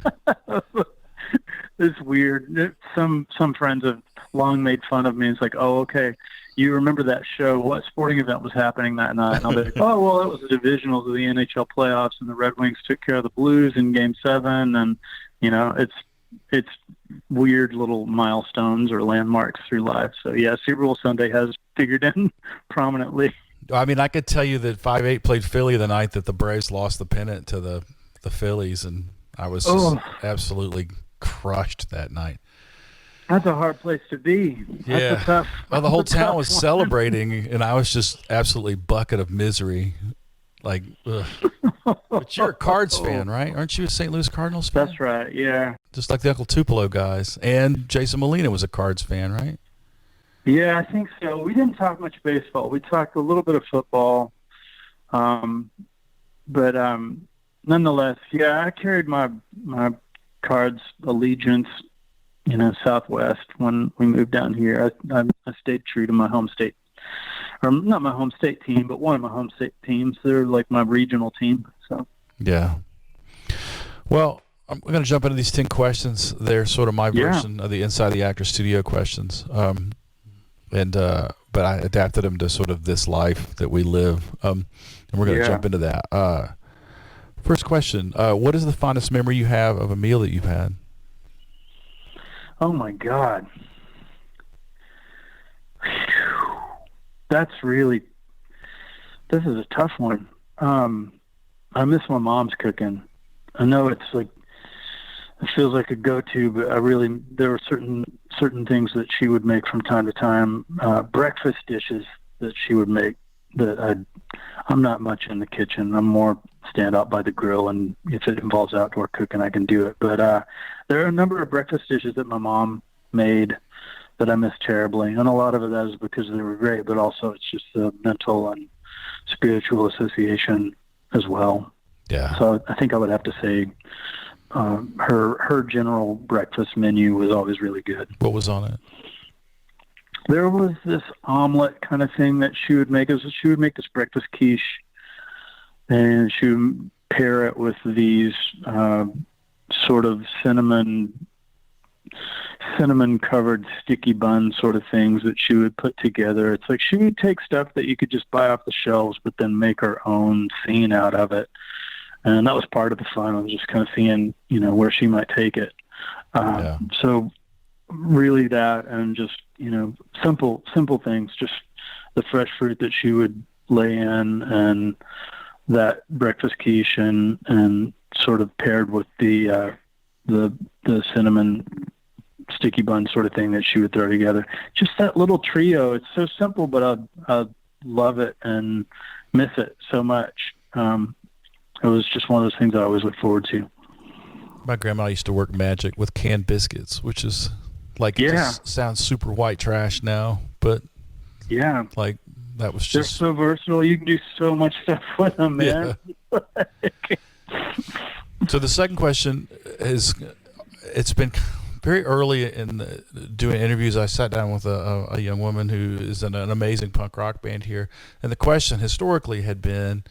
It's weird. Some friends have long made fun of me. It's like, oh, okay, you remember that show. What sporting event was happening that night? And I'll be like, oh, well, that was the divisionals of the NHL playoffs, and the Red Wings took care of the Blues in Game 7. And, it's weird little milestones or landmarks through life. So, yeah, Super Bowl Sunday has figured in prominently. I could tell you that 5-8 played Philly the night that the Braves lost the pennant to the Phillies, and I was absolutely crushed that night. That's a hard place to be. Yeah. That's a tough. Well, the whole that's a town tough was one. celebrating, and I was just absolutely bucket of misery. Like, ugh. But you're a Cards fan, right? Aren't you a St. Louis Cardinals fan? That's right. Yeah. Just like the Uncle Tupelo guys. And Jason Molina was a Cards fan, right? Yeah, I think so. We didn't talk much baseball. We talked a little bit of football. But nonetheless, yeah, I carried my Cards allegiance, Southwest when we moved down here. I stayed true to my home state, or not my home state team, but one of my home state teams. They're like my regional team. So yeah. Well, I'm going to jump into these 10 questions. They're sort of my version of the Inside the Actor Studio questions. But I adapted them to sort of this life that we live. And we're going to jump into that. First question, what is the fondest memory you have of a meal that you've had? Oh, my God. This is a tough one. I miss my mom's cooking. I know it feels like a go-to, but there were certain things that she would make from time to time, breakfast dishes that she would make that I'm not much in the kitchen. I'm more stand out by the grill, and if it involves outdoor cooking, I can do it. But there are a number of breakfast dishes that my mom made that I miss terribly, and a lot of it is because they were great, but also it's just the mental and spiritual association as well. Yeah. So I think I would have to say her general breakfast menu was always really good. What was on it? There was this omelet kind of thing that she would make. She would make this breakfast quiche, and she would pair it with these sort of cinnamon-covered sticky bun sort of things that she would put together. It's like she would take stuff that you could just buy off the shelves, but then make her own scene out of it. And that was part of the fun. I was just kind of seeing, where she might take it. So really that, and just, simple things, just the fresh fruit that she would lay in, and that breakfast quiche, and sort of paired with the cinnamon sticky bun sort of thing that she would throw together. Just that little trio. It's so simple, but I love it and miss it so much. It was just one of those things I always look forward to. My grandma used to work magic with canned biscuits, which is like, it just sounds super white trash now, but like that was just... They're so versatile. You can do so much stuff with them, man. Yeah. So the second question is, it's been very early in doing interviews. I sat down with a young woman who is in an amazing punk rock band here, and the question historically had been,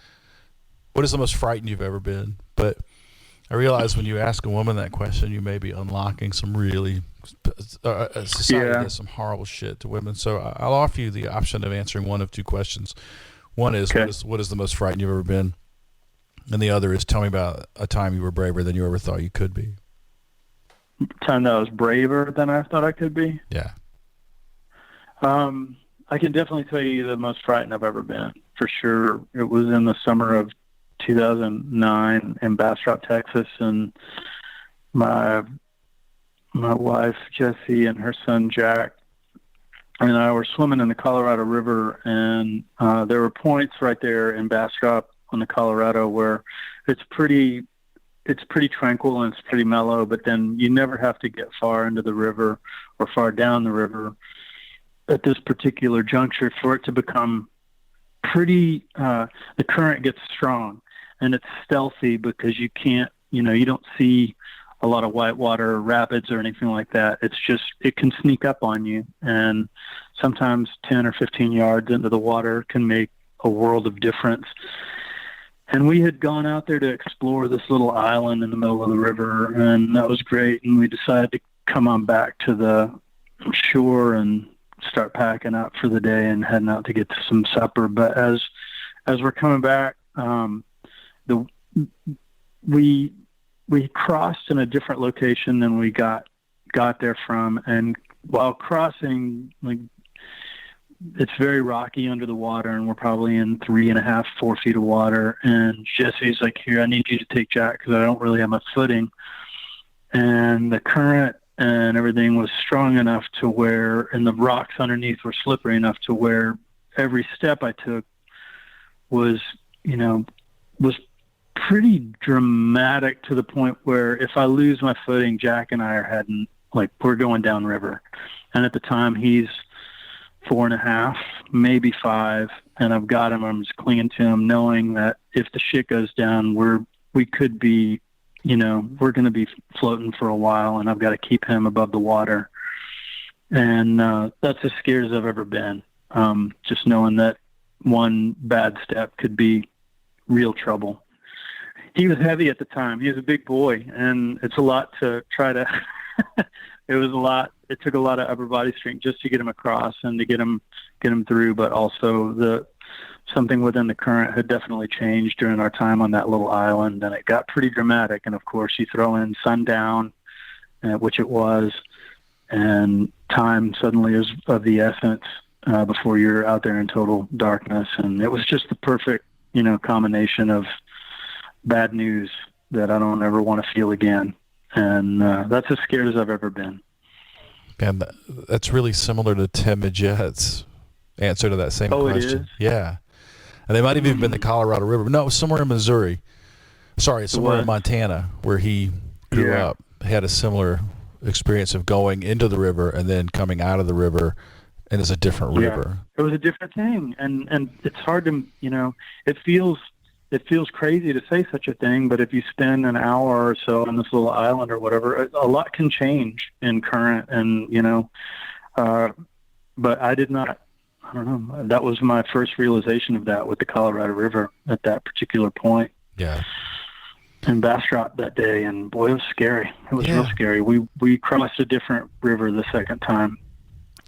what is the most frightened you've ever been? But I realize when you ask a woman that question, you may be unlocking some really society does some horrible shit to women. So I'll offer you the option of answering one of two questions. One is, what is the most frightened you've ever been? And the other is, tell me about a time you were braver than you ever thought you could be. Time that I was braver than I thought I could be? Yeah. I can definitely tell you the most frightened I've ever been, for sure. It was in the summer of 2009 in Bastrop, Texas, and my wife Jessie and her son Jack and I were swimming in the Colorado River, and there were points right there in Bastrop on the Colorado where it's pretty tranquil and it's pretty mellow, but then you never have to get far into the river or far down the river at this particular juncture for it to become pretty, the current gets strong, and it's stealthy because you can't, you don't see a lot of whitewater or rapids or anything like that. It's just, it can sneak up on you, and sometimes 10 or 15 yards into the water can make a world of difference. And we had gone out there to explore this little island in the middle of the river, and that was great. And we decided to come on back to the shore and start packing up for the day and heading out to get to some supper. But as we're coming back, we crossed in a different location than we got there from. And while crossing, it's very rocky under the water, and we're probably in 3.5, 4 feet of water. And Jesse's like, here, I need you to take Jack because I don't really have my footing. And the current and everything was strong enough to where, and the rocks underneath were slippery enough to where every step I took was pretty dramatic, to the point where if I lose my footing, Jack and I are heading, like, we're going downriver. And at the time he's 4.5, maybe 5, and I've got him. I'm just clinging to him, knowing that if the shit goes down, we could be, we're going to be floating for a while, and I've got to keep him above the water. And that's as scared as I've ever been. Just knowing that one bad step could be real trouble. He was heavy at the time. He was a big boy, and it's a lot to try to it took a lot of upper body strength just to get him across and to get him through. But also something within the current had definitely changed during our time on that little island, and it got pretty dramatic. And of course you throw in sundown, which it was, and time suddenly is of the essence before you're out there in total darkness. And it was just the perfect, combination of bad news that I don't ever want to feel again. And that's as scared as I've ever been. And that's really similar to Tim Majet's answer to that same question. It is? Yeah. And they might have even been the Colorado River. No, it was somewhere in Missouri. Sorry, somewhere in Montana, where he grew up. He had a similar experience of going into the river and then coming out of the river, and it's a different river. It was a different thing. And it's hard to, it feels crazy to say such a thing, but if you spend an hour or so on this little island or whatever, a lot can change in current. And, but I did not, I don't know, that was my first realization of that with the Colorado River at that particular point. Yeah. And Bastrop that day, and boy, it was scary. It was real scary. We crossed a different river the second time.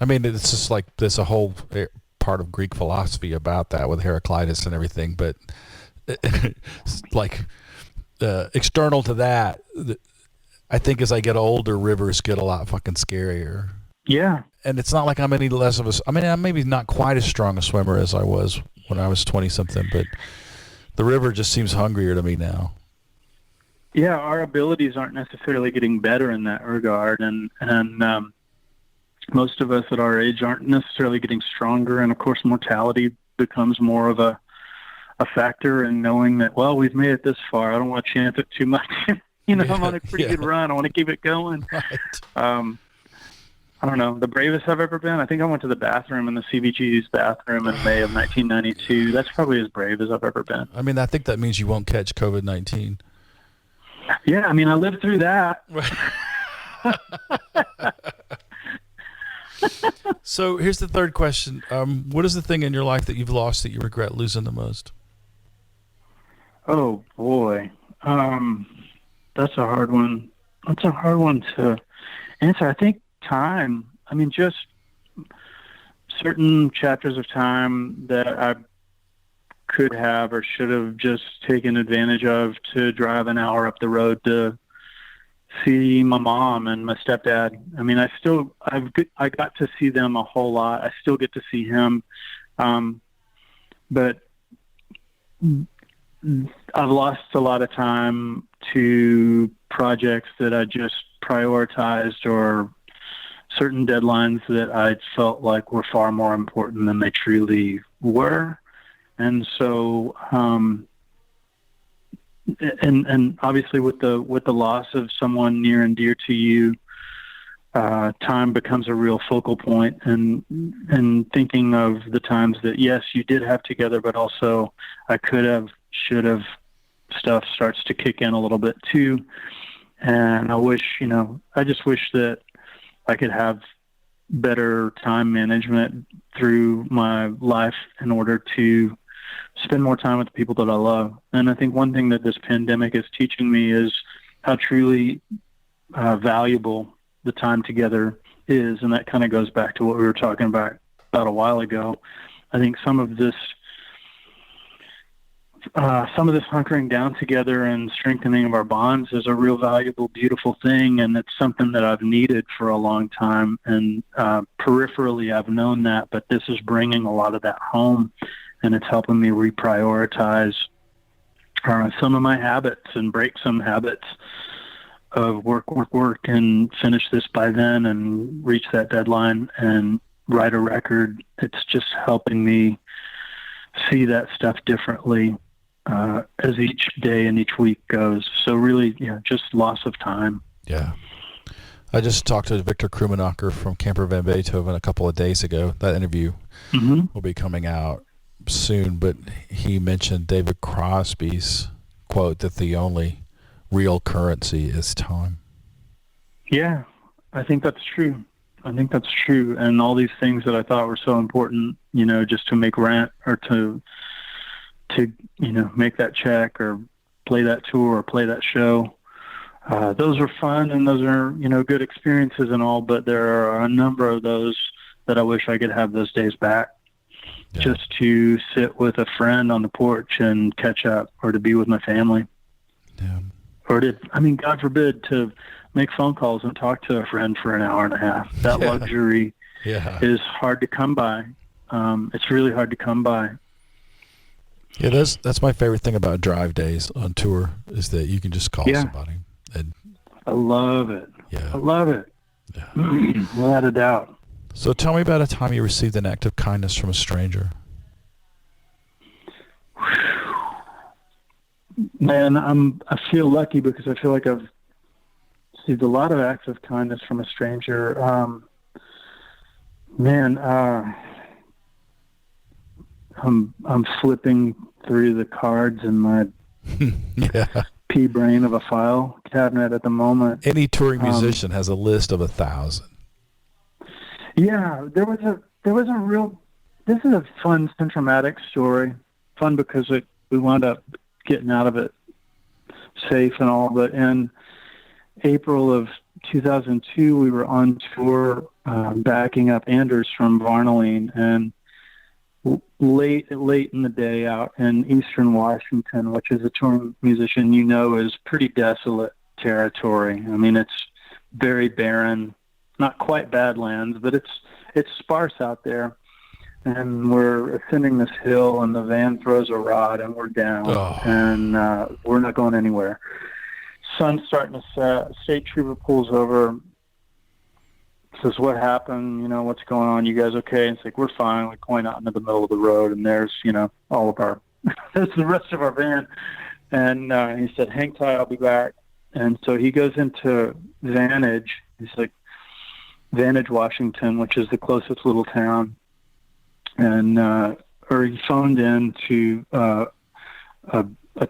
I mean, it's just like there's a whole part of Greek philosophy about that with Heraclitus and everything, but like external to that, I think as I get older, rivers get a lot fucking scarier. Yeah. And it's not like I'm any less of I'm maybe not quite as strong a swimmer as I was when I was 20 something, but the river just seems hungrier to me now. Yeah, our abilities aren't necessarily getting better in that regard, and most of us at our age aren't necessarily getting stronger. And of course, mortality becomes more of a factor, and knowing that, well, we've made it this far, I don't want to chance it too much. I'm on a pretty good run. I want to keep it going. Right. I don't know, the bravest I've ever been. I think I went to the bathroom in the CBG's bathroom in May of 1992. That's probably as brave as I've ever been. I mean, I think that means you won't catch COVID-19. Yeah, I mean, I lived through that. So here's the third question. What is the thing in your life that you've lost that you regret losing the most? Oh, boy. That's a hard one. That's a hard one to answer. I think time. I mean, just certain chapters of time that I could have or should have just taken advantage of to drive an hour up the road to see my mom and my stepdad. I mean, I got to see them a whole lot. I still get to see him. But I've lost a lot of time to projects that I just prioritized, or certain deadlines that I felt like were far more important than they truly were. And so, and obviously with the loss of someone near and dear to you, time becomes a real focal point, and thinking of the times that, yes, you did have together, but also I could have, should have, stuff starts to kick in a little bit too. And I just wish that I could have better time management through my life in order to spend more time with the people that I love. And I think one thing that this pandemic is teaching me is how truly valuable the time together is. And that kind of goes back to what we were talking about a while ago. I think some of this hunkering down together and strengthening of our bonds is a real valuable, beautiful thing. And it's something that I've needed for a long time. And peripherally, I've known that, but this is bringing a lot of that home, and it's helping me reprioritize some of my habits and break some habits of work, and finish this by then and reach that deadline and write a record. It's just helping me see that stuff differently as each day and each week goes. So really, just loss of time. Yeah. I just talked to Victor Krummenacher from Camper Van Beethoven a couple of days ago. That interview will be coming out soon, but he mentioned David Crosby's quote that the only real currency is time. Yeah, I think that's true. And all these things that I thought were so important, just to make rent or to make that check or play that tour or play that show. Those are fun and those are, good experiences and all, but there are a number of those that I wish I could have those days back. Yeah. Just to sit with a friend on the porch and catch up, or to be with my family. Yeah. Or God forbid, to make phone calls and talk to a friend for an hour and a half. That luxury is hard to come by. It's really hard to come by. Yeah, that's my favorite thing about drive days on tour, is that you can just call somebody. And I love it. Yeah. I love it. Yeah. Without a doubt. So tell me about a time you received an act of kindness from a stranger. Man, I feel lucky because I feel like I've received a lot of acts of kindness from a stranger. I'm flipping through the cards in my pea brain of a file cabinet at the moment. Any touring musician has a list of 1,000. Yeah, there was a real. This is a fun Centro-Matic story. Fun because we wound up getting out of it safe and all. But in April of 2002, we were on tour, backing up Anders from Varnaline, and late in the day out in eastern Washington, which is a touring musician, is pretty desolate territory. I mean, it's very barren. Not quite Badlands, but it's sparse out there. And we're ascending this hill, and the van throws a rod, and we're down, and we're not going anywhere. Sun's starting to set. State trooper pulls over, says, "What happened? What's going on? You guys okay?" And it's like, "We're fine." We point out into the middle of the road, and there's, all of our, there's the rest of our van. And he said, "Hang tight, I'll be back." And so he goes into Vantage. He's like, Vantage, Washington, which is the closest little town. And or he phoned in to a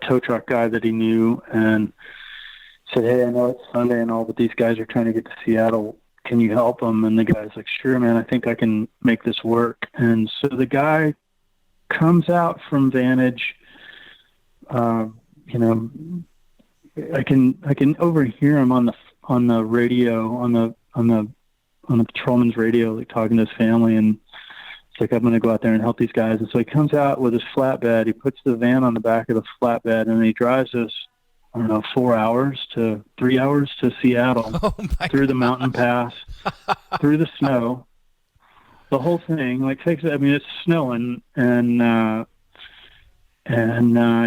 tow truck guy that he knew and said, "Hey, I know it's Sunday and all, but these guys are trying to get to Seattle. Can you help them?" And the guy's like, "Sure, man, I think I can make this work." And so the guy comes out from Vantage. I can overhear him on the radio, on the patrolman's radio, like talking to his family, and it's like, "I'm going to go out there and help these guys." And so he comes out with his flatbed. He puts the van on the back of the flatbed, and he drives us, 4 hours to 3 hours to Seattle, through the mountain pass, through the snow, the whole thing. It's snowing, and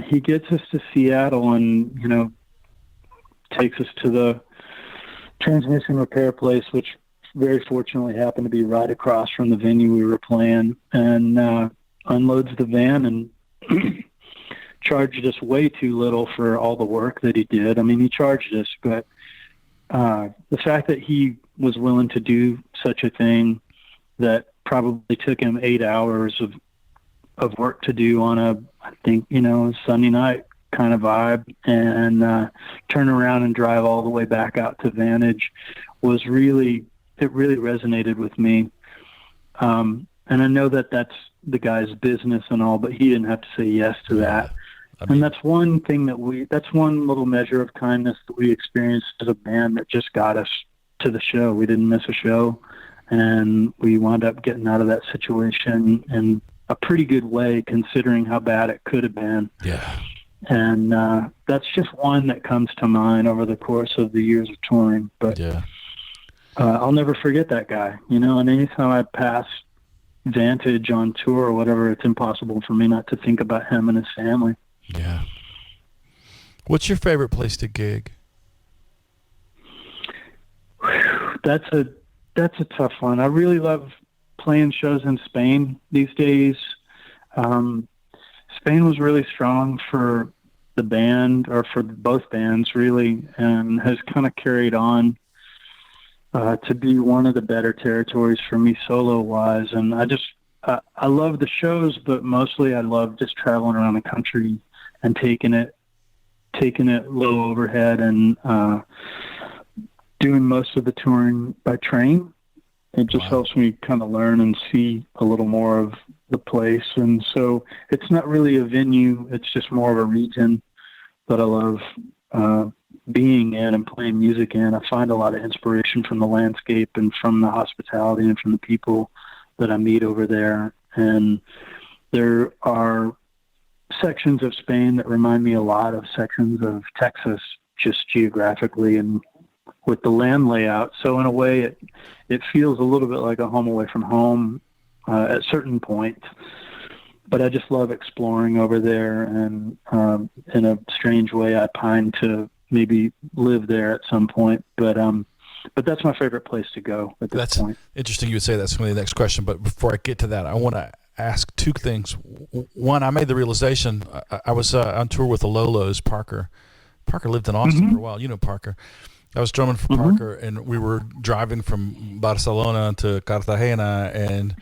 he gets us to Seattle, and takes us to the transmission repair place, which very fortunately happened to be right across from the venue we were playing, and unloads the van and charged us way too little for all the work that he did. I mean, he charged us, but the fact that he was willing to do such a thing that probably took him 8 hours of work to do on a Sunday night kind of vibe, and turn around and drive all the way back out to Vantage it really resonated with me. And I know that that's the guy's business and all, but he didn't have to say yes to that. And that's one thing that's one little measure of kindness that we experienced as a band that just got us to the show. We didn't miss a show, and we wound up getting out of that situation in a pretty good way, considering how bad it could have been. Yeah. And that's just one that comes to mind over the course of the years of touring. But I'll never forget that guy, and anytime I pass Vantage on tour or whatever, it's impossible for me not to think about him and his family. Yeah. What's your favorite place to gig? That's a tough one. I really love playing shows in Spain these days. Spain was really strong for the band, or for both bands really, and has kind of carried on to be one of the better territories for me solo wise. And I love the shows, but mostly I love just traveling around the country and taking it low overhead and doing most of the touring by train. It just helps me kind of learn and see a little more of the place. And so it's not really a venue. It's just more of a region that I love being in and playing music in. I find a lot of inspiration from the landscape and from the hospitality and from the people that I meet over there. And there are sections of Spain that remind me a lot of sections of Texas, just geographically and with the land layout. So in a way, it feels a little bit like a home away from home at certain points. But I just love exploring over there, and in a strange way, I pine to maybe live there at some point. But that's my favorite place to go at this point. Interesting you would say that's going to be the next question. But before I get to that, I want to ask two things. One, I made the realization, I was on tour with the Lolos, Parker. Parker lived in Austin for a while. You know Parker. I was drumming for Parker, and we were driving from Barcelona to Cartagena, and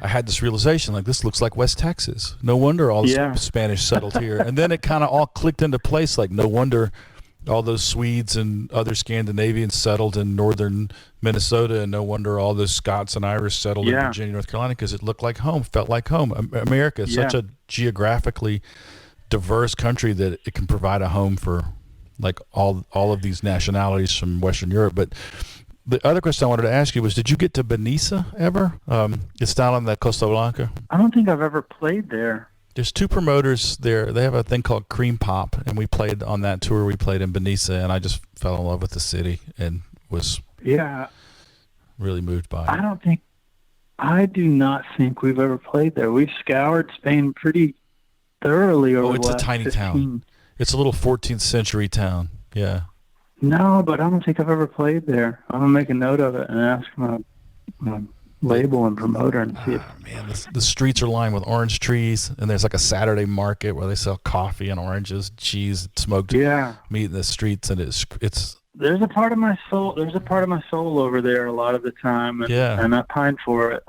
I had this realization, like, this looks like West Texas. No wonder all the Spanish settled here. And then it kind of all clicked into place, like, no wonder all those Swedes and other Scandinavians settled in northern Minnesota, and no wonder all those Scots and Irish settled in Virginia, North Carolina, because it looked like home, felt like home. America is such a geographically diverse country that it can provide a home for, like, all of these nationalities from Western Europe. But the other question I wanted to ask you was, did you get to Benicia ever? It's down on the Costa Blanca. I don't think I've ever played there. There's two promoters there. They have a thing called Cream Pop, and we played on that tour. We played in Benicia, and I just fell in love with the city and was really moved by it. I do not think we've ever played there. We've scoured Spain pretty thoroughly over the last 15. It's a tiny town. It's a little 14th century town. Yeah. No, but I don't think I've ever played there. I'm going to make a note of it and ask my label and promoter and see if... Man, the streets are lined with orange trees, and there's like a Saturday market where they sell coffee and oranges, cheese, smoked meat in the streets, and it's... There's a part of my soul. There's a part of my soul over there a lot of the time, and I pine for it.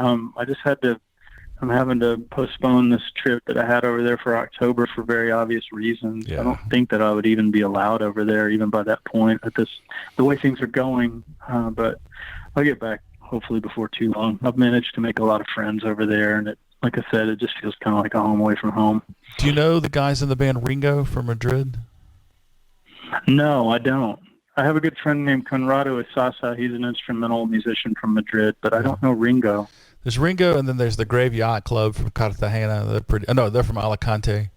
I'm having to postpone this trip that I had over there for October for very obvious reasons. I don't think that I would even be allowed over there, even by that point, the way things are going. But I'll get back hopefully before too long. I've managed to make a lot of friends over there, and like I said, it just feels kind of like a home away from home. Do you know the guys in the band Ringo from Madrid? No, I don't. I have a good friend named Conrado Isasa. He's an instrumental musician from Madrid, but I don't know Ringo. There's Ringo, and then there's the Grave Yacht Club from Cartagena. They're from Alicante.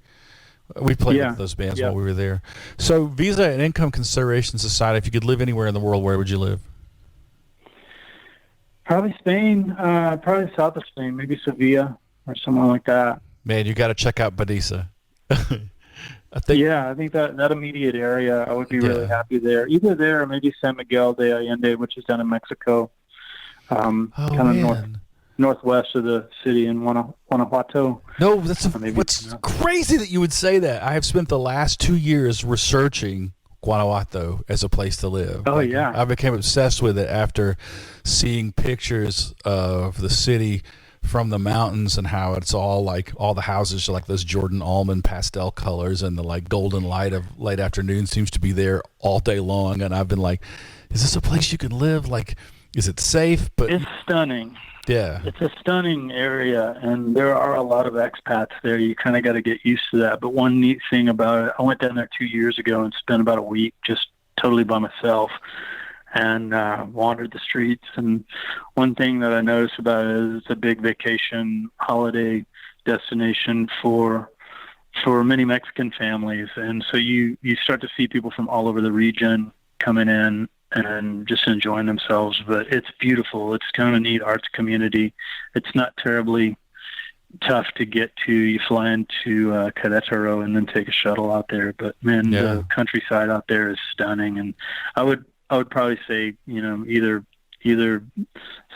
We played with those bands while we were there. So, visa and income considerations aside, if you could live anywhere in the world, where would you live? Probably Spain. Probably south of Spain, maybe Sevilla or somewhere like that. Man, you got to check out Benicia. I think that immediate area, I would be really happy there. Either there or maybe San Miguel de Allende, which is down in Mexico, kind of northwest of the city in Guanajuato. No, what's crazy that you would say that. I have spent the last 2 years researching Guanajuato as a place to live. I became obsessed with it after seeing pictures of the city from the mountains and how it's all like all the houses are like those Jordan almond pastel colors, and the like golden light of late afternoon seems to be there all day long. And I've been like, is this a place you can live? Like, is it safe? But it's stunning. Yeah. It's a stunning area, and there are a lot of expats there. You kind of got to get used to that. But one neat thing about it, I went down there 2 years ago and spent about a week just totally by myself and wandered the streets. And one thing that I noticed about it is it's a big vacation holiday destination for many Mexican families. And so you start to see people from all over the region coming in and just enjoying themselves. But it's beautiful. It's kind of a neat arts community. It's not terribly tough to get to. You fly into Querétaro and then take a shuttle out there. But man, the countryside out there is stunning. And I would probably say, either either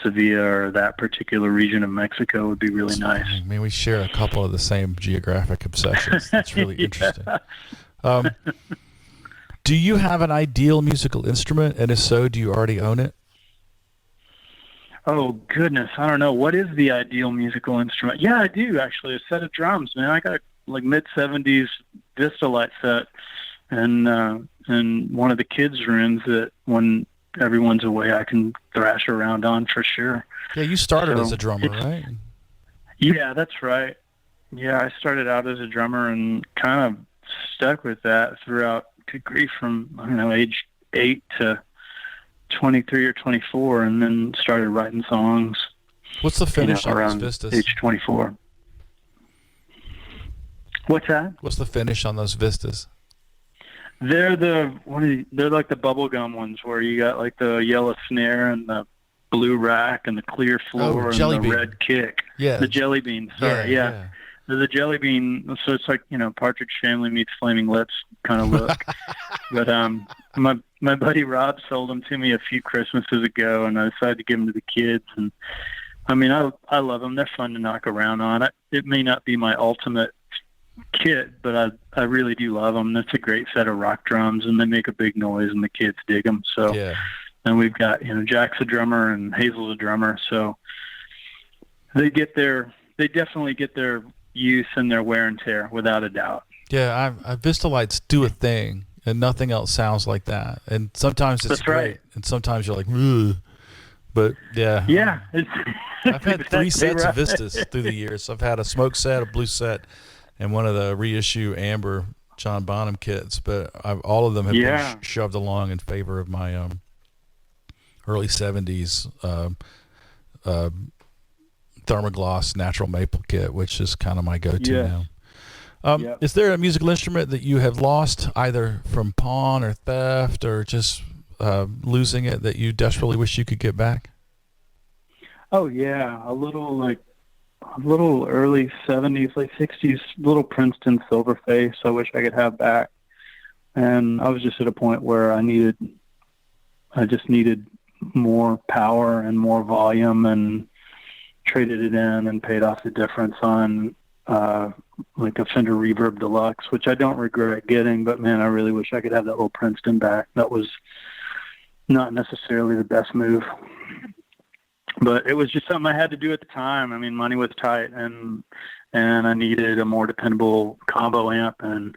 Sevilla or that particular region of Mexico would be really nice. I mean, we share a couple of the same geographic obsessions. That's really interesting. Do you have an ideal musical instrument? And if so, do you already own it? Oh, goodness. I don't know. What is the ideal musical instrument? Yeah, I do, actually. A set of drums, man. I got a mid-70s Vistalite set and one of the kids' rooms that when everyone's away I can thrash around on for sure. Yeah, you started as a drummer, right? Yeah, that's right. Yeah, I started out as a drummer and kind of stuck with that throughout, good grief, from, I don't know, age 8 to 23 or 24, and then started writing songs. What's the finish on around those Vistas? Age 24. What's that? What's the finish on those Vistas? They're they're like the bubblegum ones where you got like the yellow snare and the blue rack and the clear floor and the red kick. Yeah. The jelly bean. Sorry, yeah. The jelly bean, so it's like, Partridge Family meets Flaming Lips kind of look. But my buddy Rob sold them to me a few Christmases ago, and I decided to give them to the kids. And I mean, I love them. They're fun to knock around on. It may not be my ultimate kit, but I really do love them. That's a great set of rock drums, and they make a big noise, and the kids dig them. So, yeah. And we've got, Jack's a drummer and Hazel's a drummer, so they definitely get their use and their wear and tear without a doubt. Yeah, Vistalites do a thing, and nothing else sounds like that. And sometimes it's great, right. And sometimes you're like, ugh. But yeah. Yeah. I've had 3 sets of Vistas through the years. I've had a smoke set, a blue set, and one of the reissue amber John Bonham kits. But all of them have been shoved along in favor of my early 70s Thermogloss natural maple kit, which is kind of my go-to now. Is there a musical instrument that you have lost either from pawn or theft or just losing it that you desperately wish you could get back? Oh yeah, a little early 70s, late 60s, little Princeton Silverface I wish I could have back. And I was just at a point where I just needed more power and more volume, and traded it in and paid off the difference on like a Fender Reverb Deluxe, which I don't regret getting, but man, I really wish I could have that little Princeton back. That was not necessarily the best move, but it was just something I had to do at the time. I mean, money was tight, and I needed a more dependable combo amp, and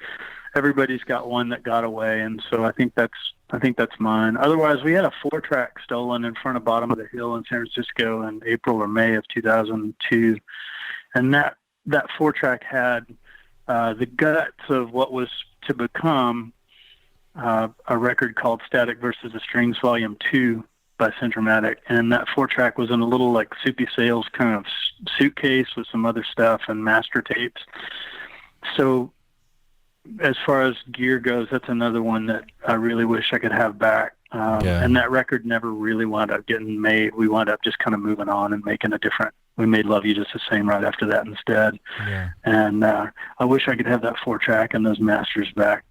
everybody's got one that got away, and so I think that's mine. Otherwise, we had a 4-track stolen in front of Bottom of the Hill in San Francisco in April or May of 2002, and that 4-track had the guts of what was to become a record called Static versus the Strings Volume 2 by Centro-Matic, and that 4-track was in a little like Soupy Sales kind of suitcase with some other stuff and master tapes. So as far as gear goes, that's another one that I really wish I could have back. And that record never really wound up getting made. We wound up just kind of moving on and making we made Love You Just the Same right after that instead. Yeah. And I wish I could have that 4-track and those masters back,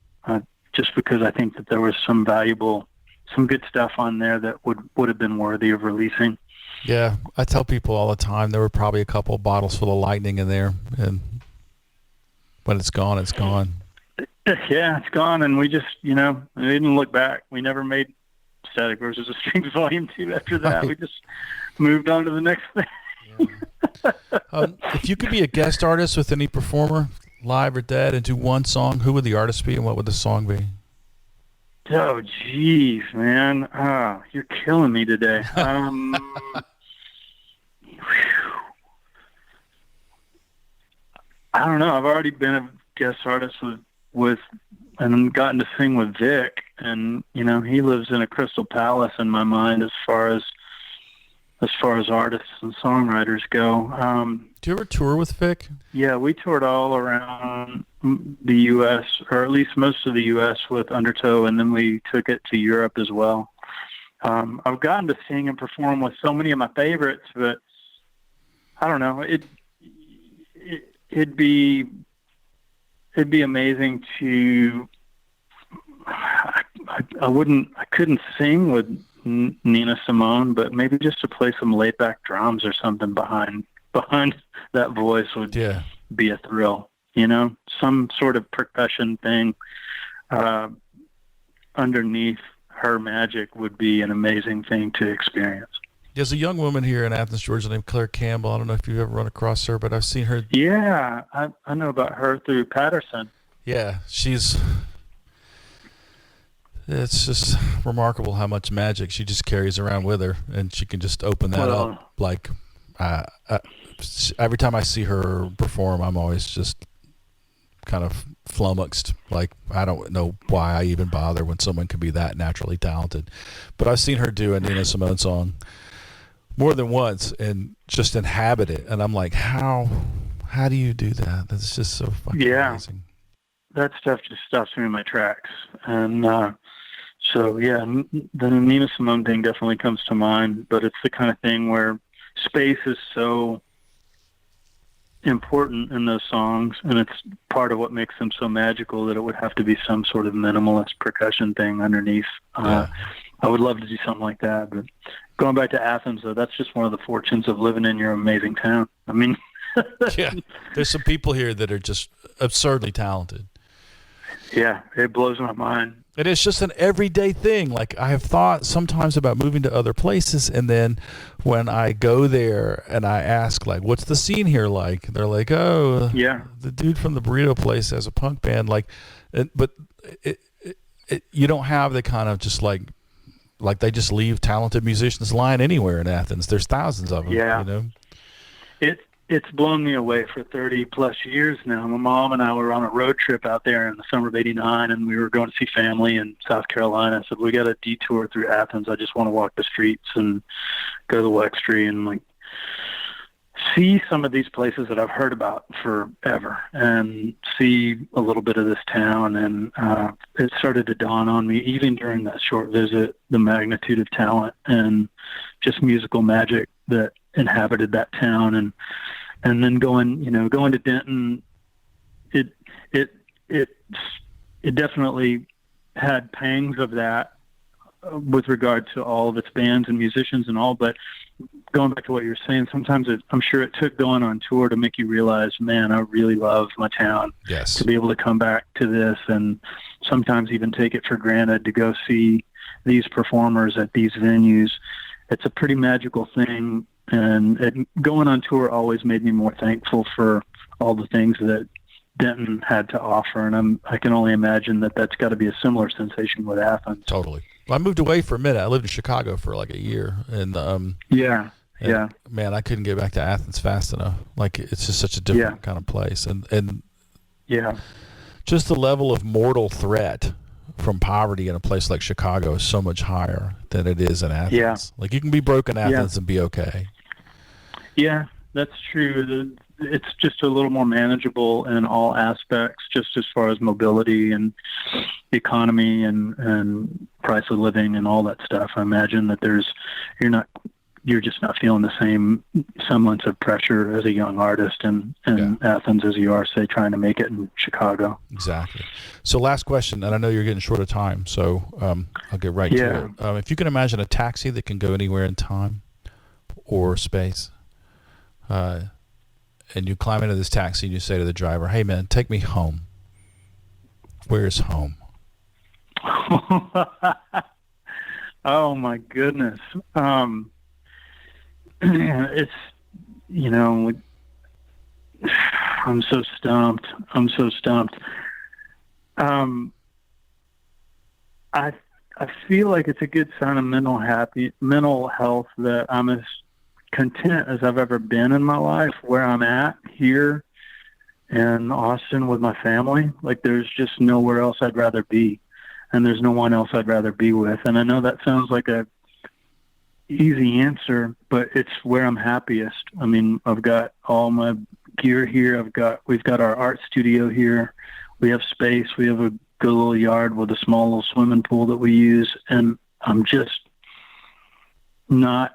just because I think that there was some good stuff on there that would have been worthy of releasing. Yeah, I tell people all the time there were probably a couple of bottles full of lightning in there, and when it's gone, it's gone. Yeah, it's gone, and we just, we didn't look back. We never made Static versus the Strings Volume 2 after that. Right. We just moved on to the next thing. Yeah. If you could be a guest artist with any performer, live or dead, and do one song, who would the artist be and what would the song be? Oh, geez, man. You're killing me today. I don't know. I've already been a guest artist with and gotten to sing with Vic, and he lives in a crystal palace in my mind as far as artists and songwriters go. Do you ever tour with Vic? Yeah, we toured all around the U.S., or at least most of the U.S. with Undertow, and then we took it to Europe as well. I've gotten to sing and perform with so many of my favorites, but I don't know. It'd be amazing to. I couldn't sing with Nina Simone, but maybe just to play some laid back drums or something behind that voice would be a thrill. Some sort of percussion thing underneath her magic would be an amazing thing to experience. There's a young woman here in Athens, Georgia, named Claire Campbell. I don't know if you've ever run across her, but I've seen her. Yeah, I know about her through Patterson. Yeah, it's just remarkable how much magic she just carries around with her, and she can just open that up. Like, every time I see her perform, I'm always just kind of flummoxed. Like, I don't know why I even bother when someone can be that naturally talented. But I've seen her do a Nina Simone song more than once and just inhabit it. And I'm like, how do you do that? That's just so fucking amazing. That stuff just stops me in my tracks. And so, yeah, the Nina Simone thing definitely comes to mind, but it's the kind of thing where space is so important in those songs, and it's part of what makes them so magical that it would have to be some sort of minimalist percussion thing underneath. I would love to do something like that, but going back to Athens, though, that's just one of the fortunes of living in your amazing town. I mean, yeah, there's some people here that are just absurdly talented. Yeah, it blows my mind. And it's just an everyday thing. Like, I have thought sometimes about moving to other places, and then when I go there and I ask, like, what's the scene here like? They're like, oh, yeah, the dude from the burrito place has a punk band. Like, but you don't have the kind of just like they just leave talented musicians lying anywhere in Athens. There's thousands of them. Yeah. It's blown me away for 30 plus years now. My mom and I were on a road trip out there in the summer of '89, and we were going to see family in South Carolina. I said, we got a detour through Athens. I just want to walk the streets and go to the Wextree and like see some of these places that I've heard about forever and see a little bit of this town. And it started to dawn on me, even during that short visit, the magnitude of talent and just musical magic that inhabited that town. And then going to Denton, it definitely had pangs of that with regard to all of its bands and musicians and all. But going back to what you're saying, sometimes I'm sure it took going on tour to make you realize, man, I really love my town. Yes. To be able to come back to this, and sometimes even take it for granted to go see these performers at these venues. It's a pretty magical thing. And going on tour always made me more thankful for all the things that Denton had to offer. And I can only imagine that that's got to be a similar sensation with Athens. Totally. Well, I moved away for a minute. I lived in Chicago for like a year. And man, I couldn't get back to Athens fast enough. Like, it's just such a different kind of place. And just the level of mortal threat from poverty in a place like Chicago is so much higher than it is in Athens. Yeah. Like, you can be broke in Athens and be okay. Yeah, that's true. It's just a little more manageable in all aspects, just as far as mobility and economy and price of living and all that stuff. I imagine that you're just not feeling the same semblance of pressure as a young artist in Athens as you are, say, trying to make it in Chicago. Exactly. So last question, and I know you're getting short of time, so I'll get right to it. If you can imagine a taxi that can go anywhere in time or space, and you climb into this taxi and you say to the driver, hey, man, take me home. Where's home? Oh, my goodness. It's, I'm so stumped. I feel like it's a good sign of mental health that I'm as content as I've ever been in my life where I'm at here in Austin with my family. Like, there's just nowhere else I'd rather be, and there's no one else I'd rather be with. And I know that sounds like a easy answer, but it's where I'm happiest. I mean, I've got all my gear here. We've got our art studio here. We have space. We have a good little yard with a small little swimming pool that we use. And I'm just not,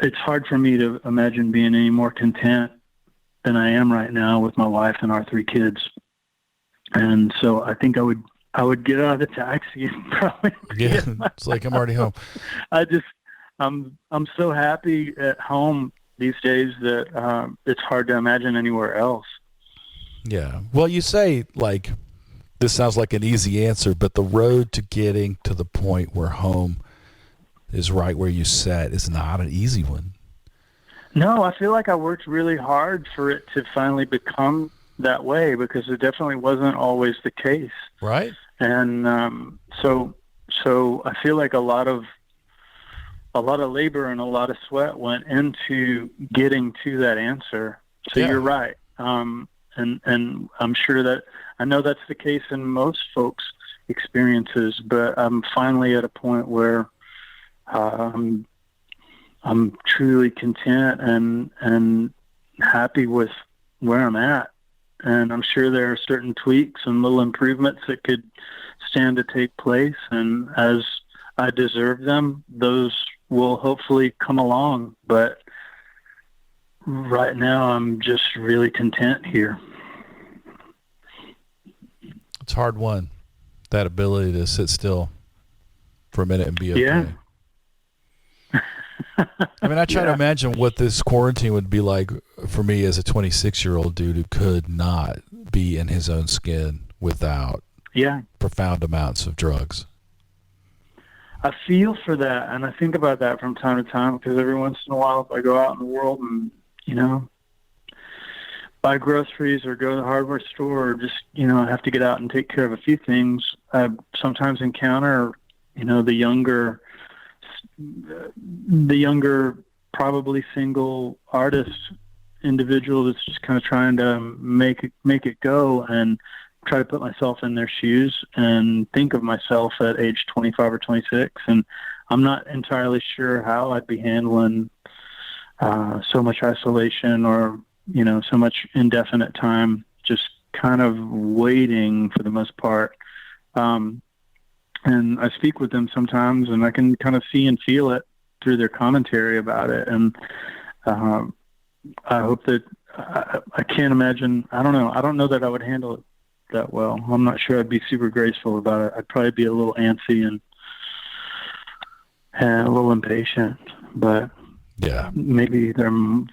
it's hard for me to imagine being any more content than I am right now with my wife and our 3 kids. And so I think I would I would get out of the taxi and probably It's like I'm already home. I'm so happy at home these days that it's hard to imagine anywhere else. Yeah. Well, you say, like, this sounds like an easy answer, but the road to getting to the point where home is right where you set is not an easy one. No, I feel like I worked really hard for it to finally become that way, because it definitely wasn't always the case. Right. And so I feel like a lot of labor and a lot of sweat went into getting to that answer. So Yeah. You're right. And I'm sure that I know that's the case in most folks' experiences, but I'm finally at a point where I'm truly content and happy with where I'm at. And I'm sure there are certain tweaks and little improvements that could stand to take place. And as I deserve them, those will hopefully come along. But right now, I'm just really content here. It's hard won, that ability to sit still for a minute and be okay. Yeah. I mean, I try to imagine what this quarantine would be like for me as a 26-year-old dude who could not be in his own skin without profound amounts of drugs. I feel for that, and I think about that from time to time, because every once in a while, if I go out in the world and, buy groceries or go to the hardware store, or just, I have to get out and take care of a few things, I sometimes encounter, the younger, probably single artist individual that's just kind of trying to make it go, and try to put myself in their shoes and think of myself at age 25 or 26. And I'm not entirely sure how I'd be handling so much isolation, or, so much indefinite time, just kind of waiting for the most part. And I speak with them sometimes, and I can kind of see and feel it through their commentary about it. And I hope that I can't imagine. I don't know. I don't know that I would handle it that well. I'm not sure I'd be super graceful about it. I'd probably be a little antsy and a little impatient. But yeah, maybe they're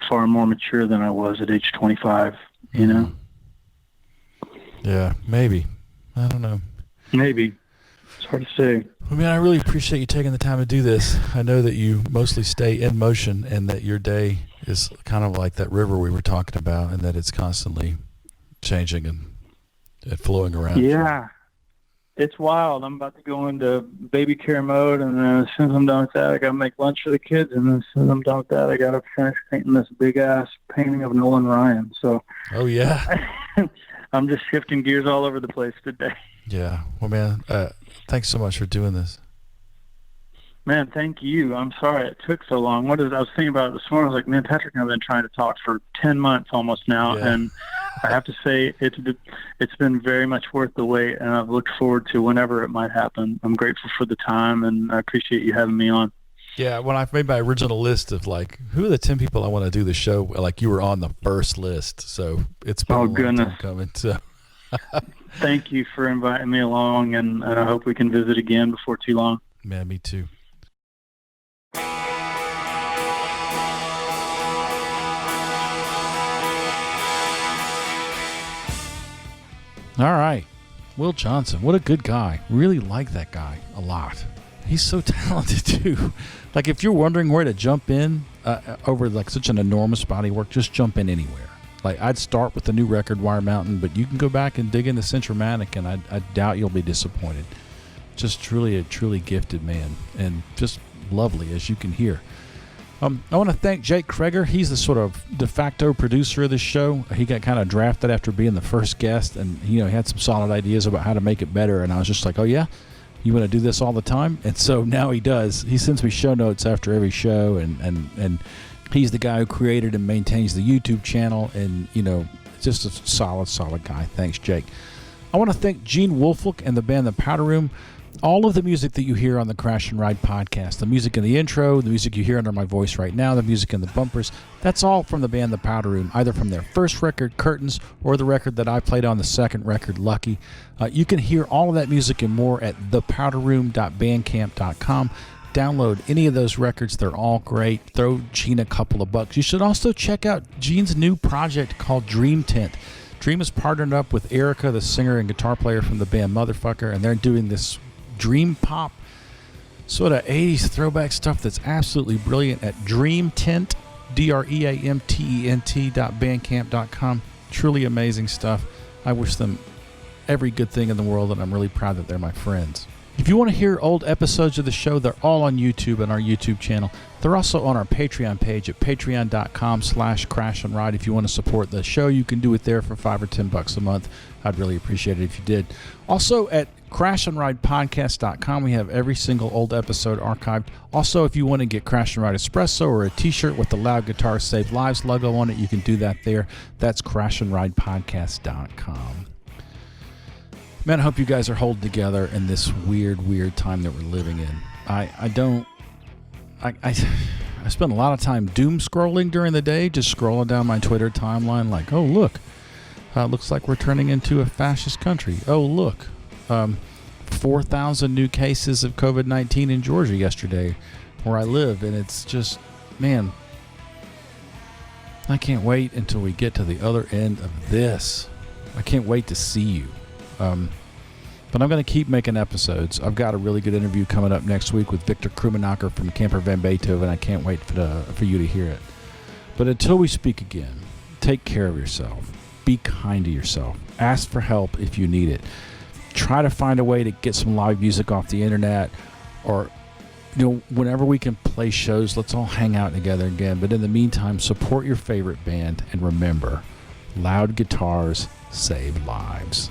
far more mature than I was at age 25. Yeah, maybe. I don't know. Maybe. It's hard to say. I mean, I really appreciate you taking the time to do this. I know that you mostly stay in motion, and that your day is kind of like that river we were talking about, and that it's constantly changing and flowing around. Yeah. It's wild. I'm about to go into baby care mode, and then as soon as I'm done with that, I got to make lunch for the kids, and then as soon as I'm done with that, I got to finish painting this big-ass painting of Nolan Ryan. So, oh, yeah. I'm just shifting gears all over the place today. Yeah. Well, man, thanks so much for doing this. Man, thank you. I'm sorry it took so long. I was thinking about it this morning. I was like, man, Patrick and I have been trying to talk for 10 months almost now. Yeah. And I have to say it's been very much worth the wait, and I've looked forward to whenever it might happen. I'm grateful for the time, and I appreciate you having me on. Yeah, when I made my original list of, like, who are the 10 people I want to do the show, like, you were on the first list. So it's been a long time coming. So. Thank you for inviting me along, and I hope we can visit again before too long. Man, me too. All right. Will Johnson, what a good guy. Really like that guy a lot. He's so talented too. Like, if you're wondering where to jump in over like such an enormous body of work, just jump in anywhere. Like, I'd start with the new record, Wire Mountain, but you can go back and dig into Centro-Matic, and I doubt you'll be disappointed. Just a truly gifted man, and just lovely, as you can hear. I want to thank Jake Kreger. He's the sort of de facto producer of this show. He got kind of drafted after being the first guest, and he had some solid ideas about how to make it better. And I was just like, oh yeah, you want to do this all the time? And so now he does. He sends me show notes after every show, and he's the guy who created and maintains the YouTube channel, and just a solid guy. Thanks, Jake. I want to thank Gene Wolfolk and the band The Powder Room. All of the music that you hear on the Crash and Ride podcast, the music in the intro, the music you hear under my voice right now, the music in the bumpers, that's all from the band The Powder Room, either from their first record, Curtains, or the record that I played on the second record, Lucky. You can hear all of that music and more at thepowderroom.bandcamp.com. Download any of those records. They're all great. Throw Gene a couple of bucks. You should also check out Gene's new project called Dream Tent. Dream has partnered up with Erica, the singer and guitar player from the band Motherfucker, and they're doing this dream pop sort of 80s throwback stuff that's absolutely brilliant at dreamtent, dreamtent.bandcamp.com. Truly amazing stuff. I wish them every good thing in the world, and I'm really proud that they're my friends. If you want to hear old episodes of the show, they're all on YouTube and our YouTube channel. They're also on our Patreon page at patreon.com/crashandride. If you want to support the show, you can do it there for $5 or $10 a month. I'd really appreciate it if you did. Also at crashandridepodcast.com, we have every single old episode archived. Also, if you want to get Crash and Ride Espresso or a t-shirt with the Loud Guitar Save Lives logo on it, you can do that there. That's crashandridepodcast.com. Man, I hope you guys are holding together in this weird time that we're living in. I spend a lot of time doom scrolling during the day, just scrolling down my Twitter timeline like, oh, look, looks like we're turning into a fascist country. Oh, look, 4,000 new cases of COVID-19 in Georgia yesterday where I live. And it's just, man, I can't wait until we get to the other end of this. I can't wait to see you. But I'm going to keep making episodes. I've got a really good interview coming up next week with Victor Krummenacher from Camper Van Beethoven. I can't wait for you to hear it. But until we speak again, take care of yourself. Be kind to yourself. Ask for help if you need it. Try to find a way to get some live music off the internet, or whenever we can play shows, let's all hang out together again. But in the meantime, support your favorite band, and remember, loud guitars save lives.